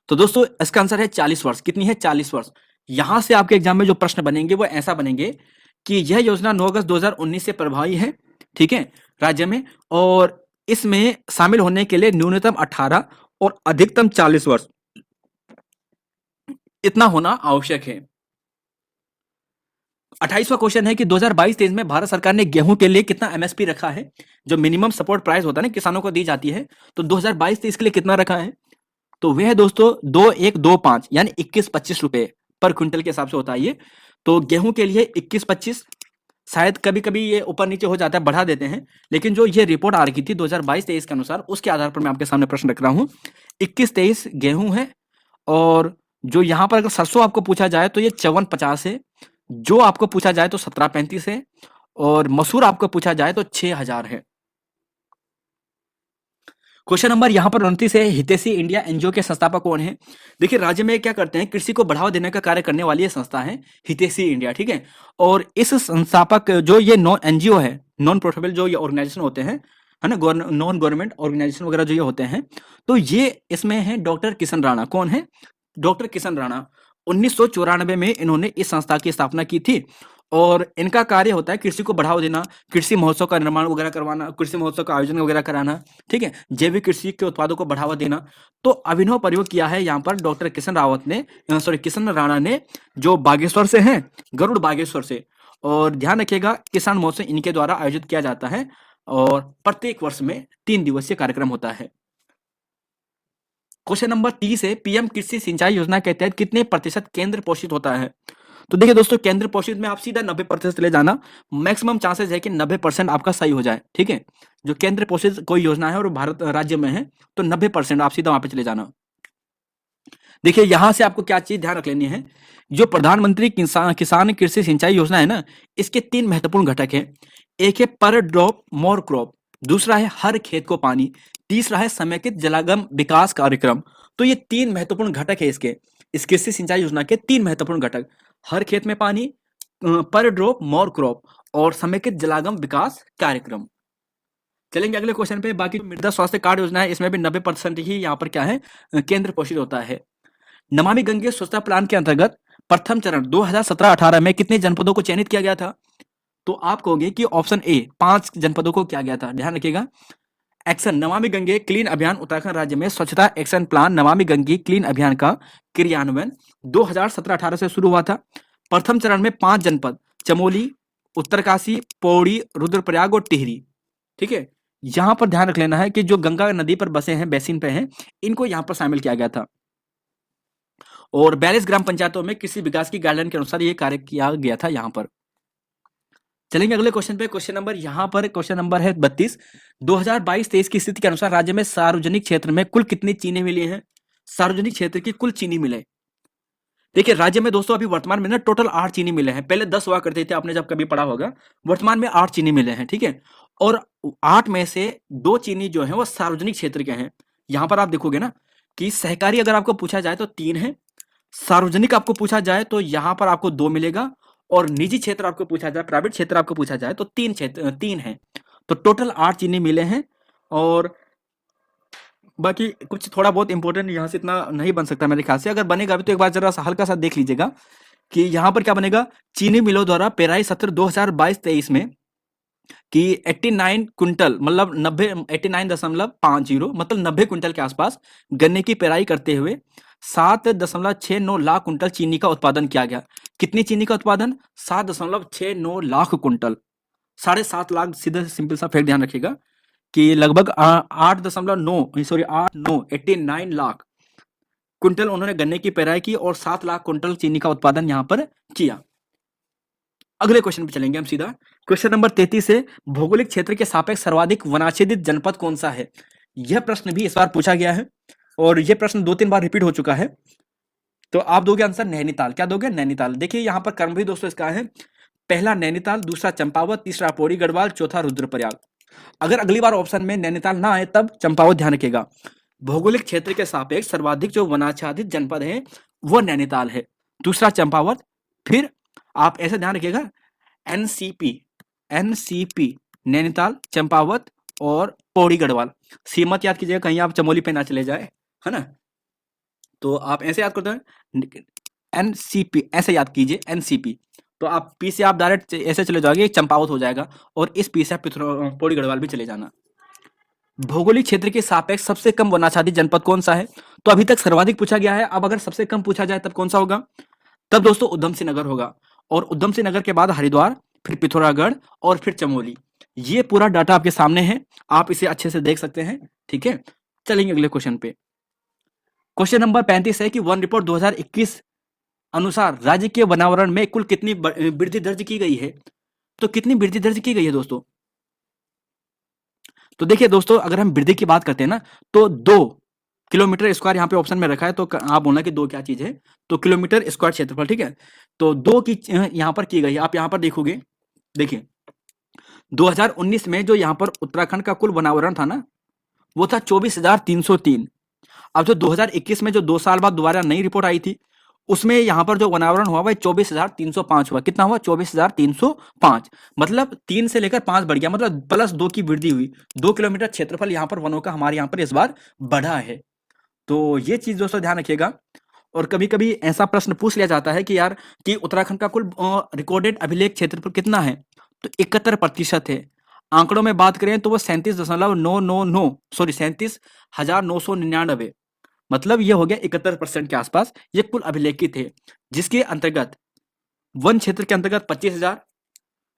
Speaker 1: तो दोस्तों इसका आंसर है 40 वर्ष। कितनी है? 40 वर्ष। यहां से आपके एग्जाम में जो प्रश्न बनेंगे वो ऐसा बनेंगे कि यह योजना 9 अगस्त 2019 से प्रभावी है, ठीक है, राज्य में। और इसमें शामिल होने के लिए न्यूनतम 18 और अधिकतम 40 वर्ष इतना होना आवश्यक है। 28वां क्वेश्चन है कि 2022-23 में भारत सरकार ने गेहूं के लिए कितना एमएसपी रखा है? जो मिनिमम सपोर्ट प्राइस होता है ना, किसानों को दी जाती है, तो 2022-23 के लिए कितना रखा है? तो वह है दोस्तों 2125 यानी 21-25 रुपए पर क्विंटल के हिसाब से होता है ये। तो गेहूं के लिए 21-25, शायद कभी कभी ये ऊपर नीचे हो जाता है, बढ़ा देते हैं, लेकिन जो ये रिपोर्ट आ रही थी 2022-23 के अनुसार, उसके आधार पर मैं आपके सामने प्रश्न रख रहा हूं। 21-23 गेहूं है और जो यहाँ पर अगर सरसों आपको पूछा जाए तो ये 5450 है, जो आपको पूछा जाए तो 1735 है, और मसूर आपको पूछा जाए तो 6000 है। क्वेश्चन नंबर यहाँ पर 29 है, हितैषी इंडिया एनजीओ के संस्थापक कौन है? देखिए राज्य में क्या करते हैं, कृषि को बढ़ावा देने का कार्य करने वाली ये संस्था है हितैषी इंडिया, ठीक है। और इस संस्थापक जो ये नॉन एनजीओ है, नॉन प्रॉफिटेबल जो ये ऑर्गेनाइजेशन होते हैं, है ना, नॉन गवर्नमेंट ऑर्गेनाइजेशन वगैरह जो ये होते हैं, तो ये इसमें है डॉक्टर किशन राणा। कौन है? डॉक्टर किशन राणा। 1994 में इन्होंने इस संस्था की स्थापना की थी, और इनका कार्य होता है कृषि को बढ़ावा देना, कृषि महोत्सव का निर्माण वगैरह करवाना, कृषि महोत्सव का आयोजन वगैरह कराना, ठीक है, जैविक कृषि के उत्पादों को बढ़ावा देना। तो अभिनव प्रयोग किया है यहाँ पर डॉक्टर किशन राणा ने, जो बागेश्वर से हैं, गरुड़ बागेश्वर से। और ध्यान रखिएगा किसान महोत्सव इनके द्वारा आयोजित किया जाता है, और प्रत्येक वर्ष में 3 दिवसीय कार्यक्रम होता है। क्वेश्चन नंबर 30 है, पीएम कृषि सिंचाई योजना के तहत कितने प्रतिशत केंद्र पोषित होता है? तो देखिए दोस्तों, केंद्र पोषित में आप सीधा 90% ले जाना, मैक्सिमम चांसेस है कि 90% आपका सही हो जाए, ठीक है। जो केंद्र पोषित कोई योजना है और भारत राज्य में है, तो 90% आप सीधा वहां पे चले जाना। देखिए यहां से आपको क्या चीज ध्यान रख लेनी है, जो प्रधानमंत्री किसान कृषि सिंचाई योजना है ना, इसके 3 महत्वपूर्ण घटक है। एक है पर ड्रॉप मोर क्रॉप, दूसरा है हर खेत को पानी, तीसरा है समेकित जलागम विकास कार्यक्रम। तो ये 3 महत्वपूर्ण घटक है इसके, इस कृषि सिंचाई योजना के 3 महत्वपूर्ण घटक, हर खेत में पानी, पर ड्रॉप मोर क्रॉप, और समेकित जलागम विकास कार्यक्रम। चलेंगे अगले क्वेश्चन पे। बाकी मृदा स्वास्थ्य कार्ड योजना है, इसमें भी 90% ही यहाँ पर क्या है, केंद्र पोषित होता है। नमामि गंगे स्वच्छता प्लान के अंतर्गत प्रथम चरण 2017-18 में कितने जनपदों को चयनित किया गया था? तो आप कहोगे कि ऑप्शन ए 5 जनपदों को किया गया था। ध्यान रखिएगा, एक्शन नमामि गंगे क्लीन अभियान उत्तराखंड राज्य में स्वच्छता action plan Namami Gange clean अभियान का क्रियान्वयन 2017-18 से शुरू हुआ था। प्रथम चरण में 5 जनपद, चमोली, उत्तरकाशी, पौड़ी, रुद्रप्रयाग और टिहरी, ठीक है। यहां पर ध्यान रख लेना है कि जो गंगा नदी पर बसे हैं, बेसिन पे हैं, इनको यहां पर शामिल किया गया था। और 42 ग्राम पंचायतों में कृषि विकास की गाइडलाइन के अनुसार ये कार्य किया गया था यहाँ पर। चलेंगे अगले क्वेश्चन पे। क्वेश्चन नंबर यहाँ पर क्वेश्चन नंबर है 32। 2022-23 की स्थिति के अनुसार राज्य में सार्वजनिक क्षेत्र में कुल कितनी चीनी मिली है? सार्वजनिक क्षेत्र की कुल चीनी मिले, देखिए राज्य में दोस्तों अभी वर्तमान में ना टोटल 8 चीनी मिले हैं, पहले 10 हुआ करते थे, आपने जब कभी पढ़ा होगा। वर्तमान में 8 चीनी मिले हैं, ठीक है। और 8 में से 2 चीनी जो है वो सार्वजनिक क्षेत्र के हैं। यहां पर आप देखोगे ना कि सहकारी अगर आपको पूछा जाए तो 3 है, सार्वजनिक आपको पूछा जाए तो यहां पर आपको 2 मिलेगा, और निजी क्षेत्र आपको पूछा जाए, प्राइवेट क्षेत्र आपको पूछा जाए तो 3 है। तो टोटल 8 चीनी मिले हैं। और बाकी कुछ थोड़ा बहुत इंपॉर्टेंट यहाँ से इतना नहीं बन सकता मेरे ख्याल से, अगर बनेगा भी तो एक बार जरा सा हल्का सा देख लीजिएगा कि यहाँ पर क्या बनेगा। चीनी मिलों द्वारा पेराई सत्र 2022-23 में कि 89 कुंटल, मतलब 89.50, मतलब 90 कुंटल के आसपास गन्ने की पेराई करते हुए 7.69 लाख कुंटल चीनी का उत्पादन किया गया। कितनी चीनी का उत्पादन? 7.69 लाख कुंटल, 7.5 लाख। सीधे सिंपल सा फैक्ट ध्यान रखिएगा कि लगभग 89 लाख कुंटल उन्होंने गन्ने की पेराई की, और 7 लाख कुंटल चीनी का उत्पादन यहां पर किया। अगले क्वेश्चन पे चलेंगे हम सीधा। क्वेश्चन नंबर 33 है, भौगोलिक क्षेत्र के सापेक्ष सर्वाधिक वनाच्छेदित जनपद कौन सा है? यह प्रश्न भी इस बार पूछा गया है, और यह प्रश्न 2-3 बार रिपीट हो चुका है। तो आप दोगे आंसर नैनीताल। क्या दोगे? नैनीताल। देखिए यहां पर क्रम भी दोस्तों इसका है, पहला नैनीताल, दूसरा चंपावत, तीसरा पौड़ी गढ़वाल, चौथा रुद्रप्रयाग। अगर अगली बार ऑप्शन में नैनीताल ना आए तब चंपावत ध्यान रखिएगा। भौगोलिक क्षेत्र के सापेक्ष सर्वाधिक जो वनाच्छादित जनपद है वो नैनीताल है, दूसरा चंपावत, फिर आप ऐसे ध्यान रखिएगा एनसीपी नैनीताल, चंपावत और पौड़ी गढ़वाल। सीमत याद कीजिएगा, कहीं आप चमोली पे ना चले जाए, है ना। तो आप ऐसे याद करते हैं एनसीपी, ऐसे याद कीजिए एनसीपी। तो आप पी से आप डायरेक्ट ऐसे चले जाओगे, चंपावत हो जाएगा, और इस पी से आप पौड़ी गढ़वाल भी चले जाना। भौगोलिक क्षेत्र के सापेक्ष सबसे कम वनाच्छादित जनपद कौन सा है? तो अभी तक सर्वाधिक पूछा गया है, अब अगर सबसे कम पूछा जाए तब कौन सा होगा? तब दोस्तों उधम सिंह नगर होगा, और उधम सिंह नगर के बाद हरिद्वार, फिर पिथौरागढ़ और फिर चमोली। ये पूरा डाटा आपके सामने है, आप इसे अच्छे से देख सकते हैं, ठीक है। चलेंगे अगले क्वेश्चन पे। क्वेश्चन नंबर 35 है कि वन रिपोर्ट 2021 अनुसार राज्य के वनावरण में कुल कितनी वृद्धि दर्ज की गई है? तो कितनी वृद्धि दर्ज की गई है दोस्तों? तो देखिए दोस्तों, अगर हम वृद्धि की बात करते हैं ना, तो 2 किलोमीटर स्क्वायर यहाँ पे ऑप्शन में रखा है, तो आप बोलना कि 2 क्या चीज है, तो किलोमीटर स्क्वायर क्षेत्रफल, ठीक है। तो 2 की यहाँ पर की गई है। आप यहाँ पर देखोगे, देखिए 2019 में जो यहाँ पर उत्तराखंड का कुल वनावरण था ना, वो था 24,303। अब जो 2021 में जो 2 साल बाद दोबारा नई रिपोर्ट आई थी, उसमें यहाँ पर जो वनावरण हुआ वह 24,305 हुआ। कितना हुआ? 24,305। मतलब 3 से लेकर 5 बढ़ गया, मतलब +2 की वृद्धि हुई। 2 किलोमीटर क्षेत्रफल यहाँ पर वनों का हमारे यहाँ पर इस बार बढ़ा है। तो ये चीज दोस्तों ध्यान रखिएगा। और कभी कभी ऐसा प्रश्न पूछ लिया जाता है कि यार कि उत्तराखंड का कुल रिकॉर्डेड अभिलेख क्षेत्रफल कितना है, तो 71% है। आंकड़ों में बात करें तो वो 37,999 सॉरी 37,999, मतलब ये हो गया 71% के आसपास ये कुल अभिलेखित है। जिसके अंतर्गत वन क्षेत्र के अंतर्गत 25,000,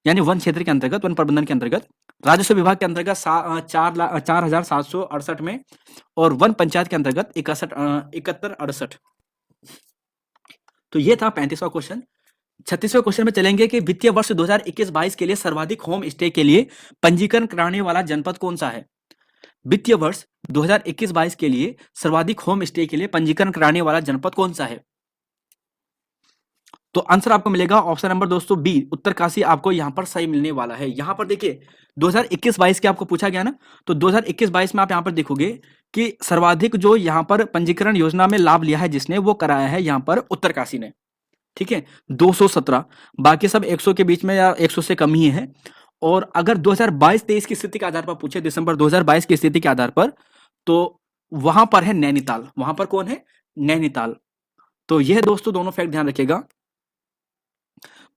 Speaker 1: यानी वन क्षेत्र के अंतर्गत, वन प्रबंधन के अंतर्गत, राजस्व विभाग के अंतर्गत 4,768 में, और वन पंचायत के अंतर्गत 7168। तो ये था 35वां क्वेश्चन। 36वें क्वेश्चन में चलेंगे कि वित्तीय वर्ष 2021-22 के लिए सर्वाधिक होम स्टे के लिए पंजीकरण कराने वाला जनपद कौन सा है? वित्तीय वर्ष 2021-22 के लिए सर्वाधिक होम स्टे के लिए पंजीकरण कराने वाला जनपद कौन सा है? तो आंसर आपको मिलेगा ऑप्शन नंबर दोस्तों बी, उत्तरकाशी आपको यहां पर सही मिलने वाला है। यहां पर देखिए 2021-22 के आपको पूछा गया ना, तो 2021-22 में आप यहां पर देखोगे कि सर्वाधिक जो यहां पर पंजीकरण योजना में लाभ लिया है जिसने, वो कराया है यहां पर उत्तरकाशी ने, ठीक है, 217। बाकी सब 100 के बीच में या 100 से कम ही है। और अगर 2022-23 की स्थिति के आधार पर पूछे, दिसंबर 2022 की स्थिति के आधार पर, तो वहां पर है नैनीताल। वहां पर कौन है? नैनीताल। तो यह दोस्तों दोनों फैक्ट ध्यान रखिएगा।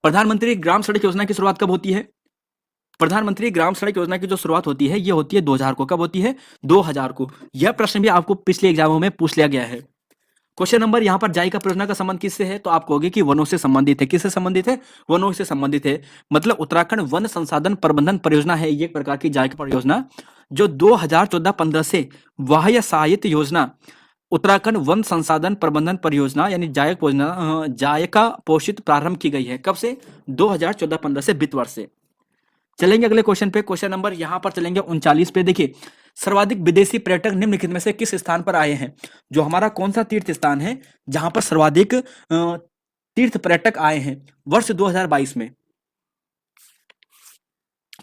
Speaker 1: प्रधानमंत्री ग्राम सड़क योजना की शुरुआत कब होती है? प्रधानमंत्री ग्राम सड़क योजना की जो शुरुआत होती है, ये होती है 2000 को। कब होती है? 2000 को। यह प्रश्न भी आपको पिछले एग्जामों में पूछ लिया गया है। क्वेश्चन नंबर यहाँ पर जायका परियोजना का संबंध किससे है? तो आप कहोगे कि वनों से संबंधित है। किससे संबंधित है? वनों से संबंधित है। मतलब उत्तराखंड वन संसाधन प्रबंधन परियोजना है ये एक प्रकार की जायका परियोजना, जो 2014-15 से वाह्य सहायित योजना उत्तराखंड वन संसाधन प्रबंधन परियोजना यानी जायका पोषित प्रारंभ की गई है। कब से? 2014-15 से, वित्त वर्ष से। चलेंगे अगले क्वेश्चन पे। क्वेश्चन नंबर यहां पर चलेंगे 39 पे। देखिए सर्वाधिक विदेशी पर्यटक निम्नलिखित में से किस स्थान पर आए हैं? जो हमारा कौन सा तीर्थ स्थान है जहां पर सर्वाधिक तीर्थ पर्यटक आए हैं वर्ष 2022 में?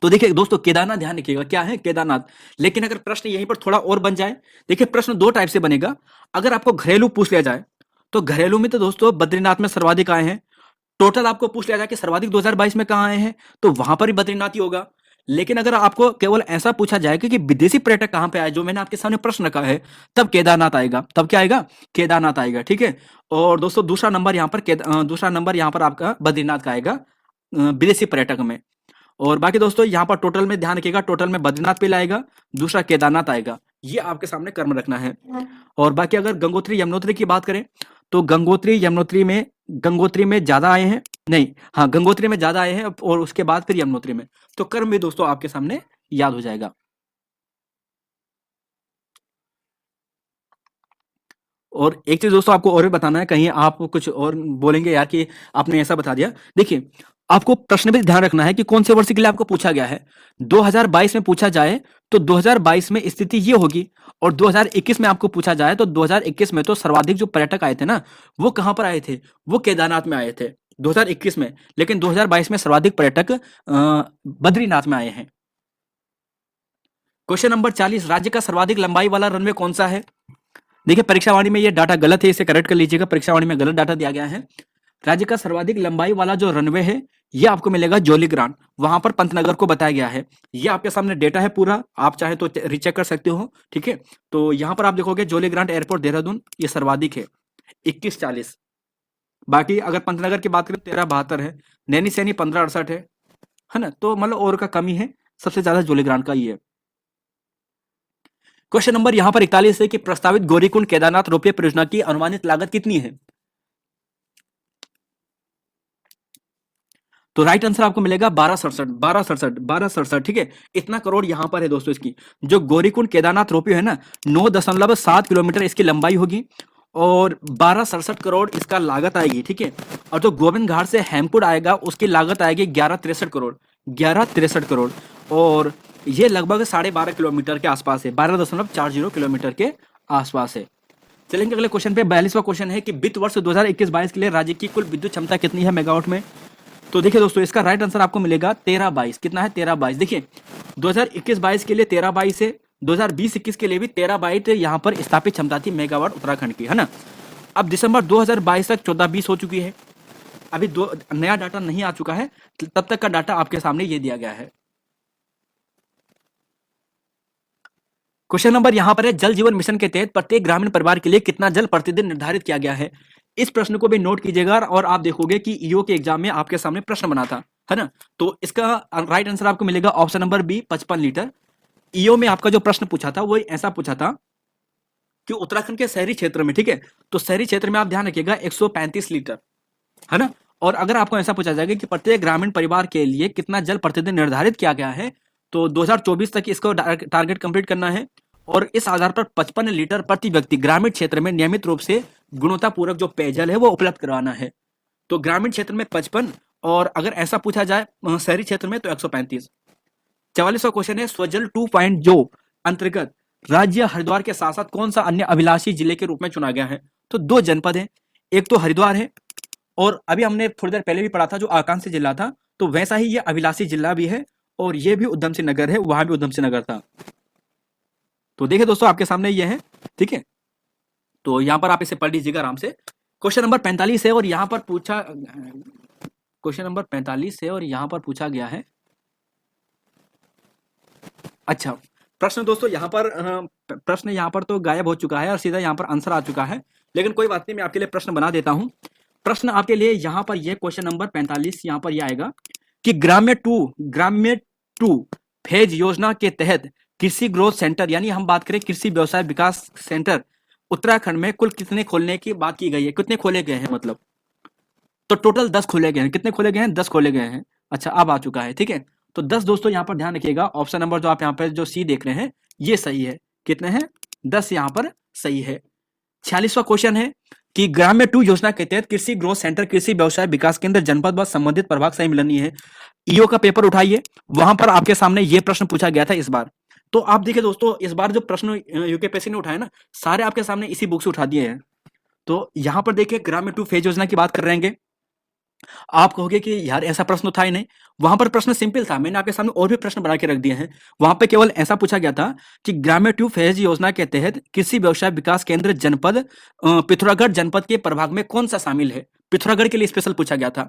Speaker 1: तो देखिए दोस्तों केदारनाथ ध्यान रखिएगा, क्या है? केदारनाथ। लेकिन अगर प्रश्न यहीं पर थोड़ा और बन जाए, देखिए प्रश्न 2 टाइप से बनेगा। अगर आपको घरेलू पूछ लिया जाए तो घरेलू में तो दोस्तों बद्रीनाथ में सर्वाधिक आए हैं। टोटल आपको पूछ लिया जाए कि सर्वाधिक 2022 में कहां आए हैं, तो वहां पर ही बद्रीनाथ ही होगा। लेकिन अगर आपको केवल ऐसा पूछा जाए कि विदेशी पर्यटक कहां पे आए, जो मैंने आपके सामने प्रश्न रखा है, तब केदारनाथ आएगा। तब क्या आएगा? केदारनाथ आएगा, ठीक है। और दोस्तों दूसरा नंबर यहाँ पर आपका बद्रीनाथ का आएगा विदेशी पर्यटक में। और बाकी दोस्तों यहाँ पर टोटल में ध्यान रखिएगा, टोटल में बद्रीनाथ पे आएगा, दूसरा केदारनाथ आएगा। ये आपके सामने कर्म रखना है। और बाकी अगर गंगोत्री यमुनोत्री की बात करें तो गंगोत्री में ज्यादा आए हैं, नहीं हाँ गंगोत्री में ज्यादा आए हैं, और उसके बाद फिर यमुनोत्री में। तो कर्म भी दोस्तों आपके सामने याद हो जाएगा। और एक चीज दोस्तों आपको और भी बताना है, कहीं आप कुछ और बोलेंगे यार कि आपने ऐसा बता दिया। देखिए आपको प्रश्न भी ध्यान रखना है कि कौन से वर्ष के लिए आपको पूछा गया है। 2022 में पूछा जाए तो 2022 में स्थिति ये होगी, और 2021 में आपको पूछा जाए तो 2021 में तो सर्वाधिक जो पर्यटक आए थे ना, वो कहां पर आए थे? वो केदारनाथ में आए थे 2021 में। लेकिन 2022 में सर्वाधिक पर्यटक बद्रीनाथ में आए हैं। क्वेश्चन नंबर 40, राज्य का सर्वाधिक लंबाई वाला रनवे कौन सा है? देखिए परीक्षावाणी में ये डाटा गलत है, इसे करेक्ट कर लीजिएगा। परीक्षावाणी में गलत डाटा दिया गया है। राज्य का सर्वाधिक लंबाई वाला जो रनवे है ये आपको मिलेगा जोलीग्रांट, वहां पर पंतनगर को बताया गया है। ये आपके सामने डेटा है पूरा, आप चाहे तो रिचेक कर सकते हो, ठीक है। तो यहां पर आप देखोगे जोलीग्रांट एयरपोर्ट देहरादून ये सर्वाधिक है 2140। बाकी अगर पंतनगर की बात करें 1372 है, नैनी सैनी 1568 है ना। तो मतलब और का कमी है, सबसे ज्यादा जोलीग्रांट का ही है। क्वेश्चन नंबर यहां पर 41 है कि प्रस्तावित गौरीकुंड केदारनाथ रोपवे परियोजना की अनुमानित लागत कितनी है? तो राइट आंसर आपको मिलेगा 1267, ठीक है। इतना करोड़ यहां पर है दोस्तों। इसकी जो गौरीकुंड केदारनाथ रोपवे है ना, 9.7 किलोमीटर इसकी लंबाई होगी, और 1267 करोड़ इसका लागत आएगी, ठीक है। और जो गोविंद घाट से हेमकुंड आएगा उसकी लागत आएगी 1163 करोड़, 1163 करोड़। और ये लगभग 12.5 किलोमीटर के आसपास है, 12.40 किलोमीटर के आसपास है। चलेंगे अगले क्वेश्चन पे। 42वां क्वेश्चन है कि वित्त वर्ष 2021-22 के लिए राज्य की कुल विद्युत क्षमता कितनी है मेगावाट में। तो देखिए दोस्तों, इसका राइट आंसर आपको मिलेगा 1322। कितना है? 1322। देखिए 2021-22 के लिए 1322 है, 2020-21 के लिए भी 1322 यहाँ पर स्थापित क्षमता थी मेगावाट उत्तराखंड की, है ना। अब दिसंबर 2022 तक 1420 हो चुकी है। अभी दो नया डाटा नहीं आ चुका है, तब तक का डाटा आपके सामने ये दिया गया है। क्वेश्चन नंबर यहाँ पर है, जल जीवन मिशन के तहत प्रत्येक ग्रामीण परिवार के लिए कितना जल प्रतिदिन निर्धारित किया गया है। इस प्रश्न को भी नोट कीजिएगा और आप देखोगे कि ईओ के एग्जाम में आपके सामने प्रश्न बना था, है ना। तो इसका राइट आंसर आपको मिलेगा ऑप्शन नंबर बी, 55 लीटर। ईओ में आपका जो प्रश्न पूछा था वो ऐसा पूछा था कि उत्तराखंड के शहरी क्षेत्र में, ठीक है, तो शहरी क्षेत्र में आप ध्यान रखिएगा 135 लीटर, है ना। और अगर आपको ऐसा पूछा जाएगा कि प्रत्येक ग्रामीण परिवार के लिए कितना जल प्रतिदिन निर्धारित किया गया है, तो 2024 तक इसको टारगेट कंप्लीट करना है और इस आधार पर 55 लीटर प्रति व्यक्ति ग्रामीण क्षेत्र में नियमित रूप से गुणवत्तापूर्वक जो पेयजल है वो उपलब्ध करवाना है। तो ग्रामीण क्षेत्र में 55 और अगर ऐसा पूछा जाए शहरी क्षेत्र में तो 135। 44वां क्वेश्चन है, स्वजल 2.0 अंतर्गत राज्य हरिद्वार के साथ साथ कौन सा अन्य अभिलाषी जिले के रूप में चुना गया है। तो दो जनपद है, एक तो हरिद्वार है और अभी हमने थोड़ी देर पहले भी पढ़ा था जो आकांक्षी जिला था, तो वैसा ही ये अभिलाषी जिला भी है और ये भी उधम सिंह नगर है, वहां भी उधम सिंह नगर था। तो देखिए दोस्तों, आपके सामने ये है, ठीक है, तो यहां पर आप इसे पढ़ लीजिएगा आराम से। क्वेश्चन नंबर 45 है और यहां पर पूछा, क्वेश्चन नंबर 45 है और यहां पर पूछा गया है, अच्छा प्रश्न दोस्तों यहाँ पर प्रश्न यहाँ पर तो गायब हो चुका है और सीधा यहाँ पर आंसर आ चुका है, लेकिन कोई बात नहीं, मैं आपके लिए प्रश्न बना देता हूं। प्रश्न आपके लिए यहाँ पर ये क्वेश्चन नंबर 45 यहाँ पर यह आएगा कि ग्राम्य टू फेज योजना के तहत कृषि ग्रोथ सेंटर, यानी हम बात करें कृषि व्यवसाय विकास सेंटर उत्तराखंड में कुल कितने खोलने की बात की गई है, कितने खोले गए हैं मतलब, तो टोटल 10 खोले गए हैं। कितने खोले गए हैं? 10 खोले गए हैं। अच्छा अब आ चुका है, ठीक है, तो 10 दोस्तों यहाँ पर ध्यान रखिएगा। ऑप्शन नंबर जो आप यहाँ पर जो सी देख रहे हैं ये सही है। कितने हैं? 10 यहाँ पर सही है। 46वां क्वेश्चन है कि ग्राम्य 2 योजना के तहत कृषि ग्रोथ सेंटर कृषि व्यवसाय विकास केंद्र जनपद व संबंधित प्रभाग सही मिलनी है। ईओ का पेपर उठाइए, वहां पर आपके सामने ये प्रश्न पूछा गया था इस बार। तो आप देखिए दोस्तों, इस बार जो प्रश्न यूकेपीएससी ने उठाए ना, सारे आपके सामने इसी बुक से उठा दिए हैं। तो यहाँ पर देखिए ग्राम्य 2 फेज योजना की बात कर रहे हैं। आप कहोगे कि यार ऐसा प्रश्न था ही नहीं, वहां पर प्रश्न सिंपल था, मैंने आपके सामने और भी प्रश्न बना के रख दिए हैं। वहां पे केवल ऐसा पूछा गया था कि ग्राम्य 2 फेज योजना के तहत कृषि व्यवसाय विकास केंद्र जनपद पिथौरागढ़ जनपद के प्रभाग में कौन सा शामिल है। पिथौरागढ़ के लिए स्पेशल पूछा गया था।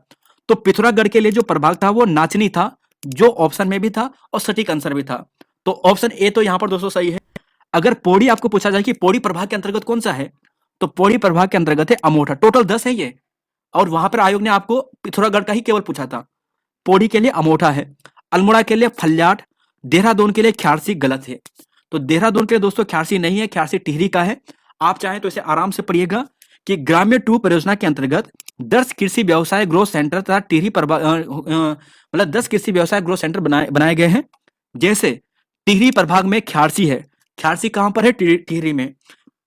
Speaker 1: तो पिथौरागढ़ के लिए जो प्रभाग था वो नाचनी था, जो ऑप्शन में भी था और सटीक आंसर भी था। तो ऑप्शन ए तो यहाँ पर दोस्तों सही है। अगर पौड़ी आपको पूछा जाए कि पौड़ी प्रभाग के अंतर्गत कौन सा है, तो पौड़ी प्रभाग के अंतर्गत है अमोठा। टोटल 10 है ये, और वहां पर आयोग ने आपको पिथौरागढ़ का ही केवल पूछा था। पौड़ी के लिए अमोठा है, अल्मोड़ा के लिए फल्याट, देहरादून के लिए ख्यारसी गलत है। तो देहरादून के लिए दोस्तों ख्यारसी नहीं है, ख्यारसी टिहरी का है। आप चाहें तो इसे आराम से पढ़िएगा कि ग्राम्य 2 परियोजना के अंतर्गत 10 कृषि व्यवसाय ग्रोथ सेंटर तथा टिहरी मतलब 10 कृषि व्यवसाय ग्रोथ सेंटर बनाए गए हैं। जैसे टिहरी प्रभाग में ख्यारसी है, ख्यारसी कहां पर है? टिहरी में।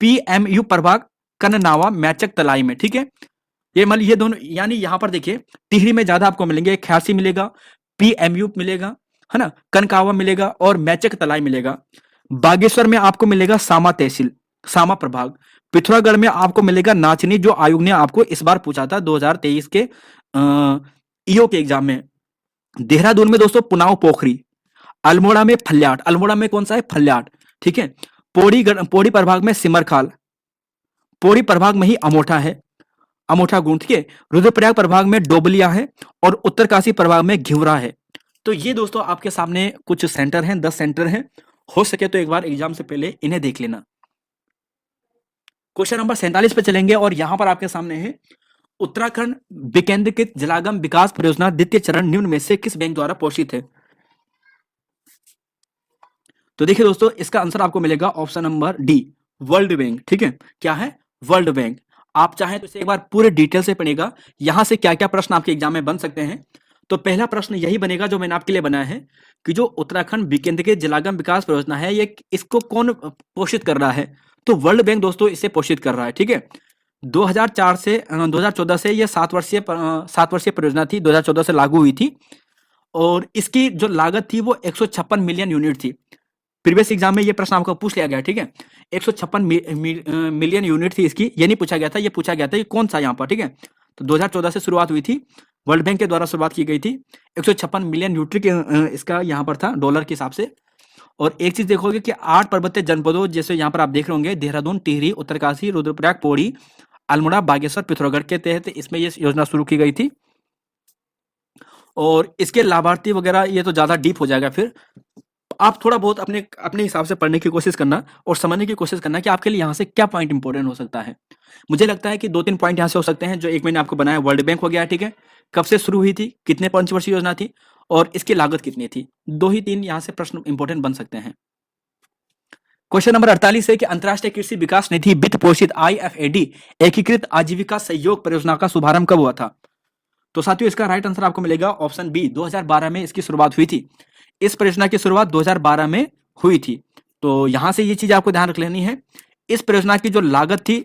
Speaker 1: पीएमयू प्रभाग कन्नावा मैचक तलाई में, ठीक है, ये मतलब ये दोनों, यानी यहां पर देखिए टिहरी में ज्यादा आपको मिलेंगे, ख्यासी मिलेगा, पीएमयू मिलेगा, है ना, कनकावा मिलेगा और मैचक तलाई मिलेगा। बागेश्वर में आपको मिलेगा सामा तहसील, सामा प्रभाग। पिथौरागढ़ में आपको मिलेगा नाचनी, जो आयोग ने आपको इस बार पूछा था 2023 के ईओ के एग्जाम में। देहरादून में दोस्तों पुनाव पोखरी, अल्मोड़ा में फल्याट, अल्मोड़ा में कौन सा है? फल्याट, ठीक है। पौड़ी प्रभाग में सिमरखाल, पौड़ी प्रभाग में ही अमोठा है, अमोठा गुण, ठीक है। रुद्रप्रयाग प्रभाग में डोबलिया है और उत्तरकाशी प्रभाग में घिवरा है। तो ये दोस्तों आपके सामने कुछ सेंटर हैं, 10 सेंटर हैं। हो सके तो एक बार एग्जाम से पहले इन्हें देख लेना। क्वेश्चन नंबर 47 पे चलेंगे और यहां पर आपके सामने है, उत्तराखंड विकेंद्रीकृत जलागम विकास परियोजना द्वितीय चरण निम्न में से किस बैंक द्वारा पोषित है। तो देखिए दोस्तों, इसका आंसर आपको मिलेगा option number D, world bank, ठीक है। क्या है? World bank. आप चाहें तो इसे एक बार पूरे डिटेल से पढ़ेगा, यहां से क्या क्या प्रश्न आपके एग्जाम में बन सकते हैं। तो पहला प्रश्न यही बनेगा जो मैंने आपके लिए बनाया है कि जो उत्तराखंड विकेंद्रीकृत जलागम विकास परियोजना है, ये इसको कौन पोषित कर रहा है। तो वर्ल्ड बैंक दोस्तों इसे पोषित कर रहा है, ठीक है। 2004 से 2014 से ये 7 वर्षीय परियोजना थी, 2014 से लागू हुई थी और इसकी जो लागत थी वो 156 मिलियन यूनिट थी। प्रीवियस एग्जाम में ये प्रश्न आपको पूछ लिया गया, ठीक है। 156 मिलियन यूनिट थी इसकी, ये नहीं पूछा गया था, ये पूछा गया था ये कौन सा यहाँ पर, ठीक है। तो 2014 से शुरुआत हुई थी, वर्ल्ड बैंक के द्वारा शुरुआत की गई थी। 156 मिलियन यूनिट इसका यहाँ पर था डॉलर के हिसाब से। और एक चीज देखोगे कि 8 पर्वतीय जनपदों जैसे यहाँ पर आप देख रहे होंगे, देहरादून, टिहरी, उत्तरकाशी, रुद्रप्रयाग, पौड़ी, अल्मोड़ा, बागेश्वर, पिथौरागढ़ के तहत इसमें ये योजना शुरू की गई थी। और इसके लाभार्थी वगैरह ये तो ज्यादा डीप हो जाएगा, फिर आप थोड़ा बहुत अपने अपने हिसाब से पढ़ने की कोशिश करना और समझने की कोशिश करना कि आपके लिए यहाँ से क्या पॉइंट इंपॉर्टेंट हो सकता है। मुझे लगता है कि 2-3 पॉइंट यहाँ से हो सकते हैं, जो एक मैंने आपको बनाया। वर्ल्ड बैंक हो गया, ठीक है, कब से शुरू हुई थी, कितने पंचवर्षीय योजना थी और इसकी लागत कितनी थी। 2 ही 3 यहाँ से प्रश्न इंपॉर्टेंट बन सकते हैं। क्वेश्चन नंबर 48 है कि अंतरराष्ट्रीय कृषि विकास निधि वित्त पोषित IFAD एकीकृत आजीविका सहयोग परियोजना का शुभारंभ कब हुआ था। तो साथियों इसका राइट आंसर आपको मिलेगा ऑप्शन बी, 2012 में इसकी शुरुआत हुई थी। इस परियोजना की शुरुआत 2012 में हुई थी। तो यहां से ये चीज आपको ध्यान रख लेनी है। इस परियोजना की जो लागत थी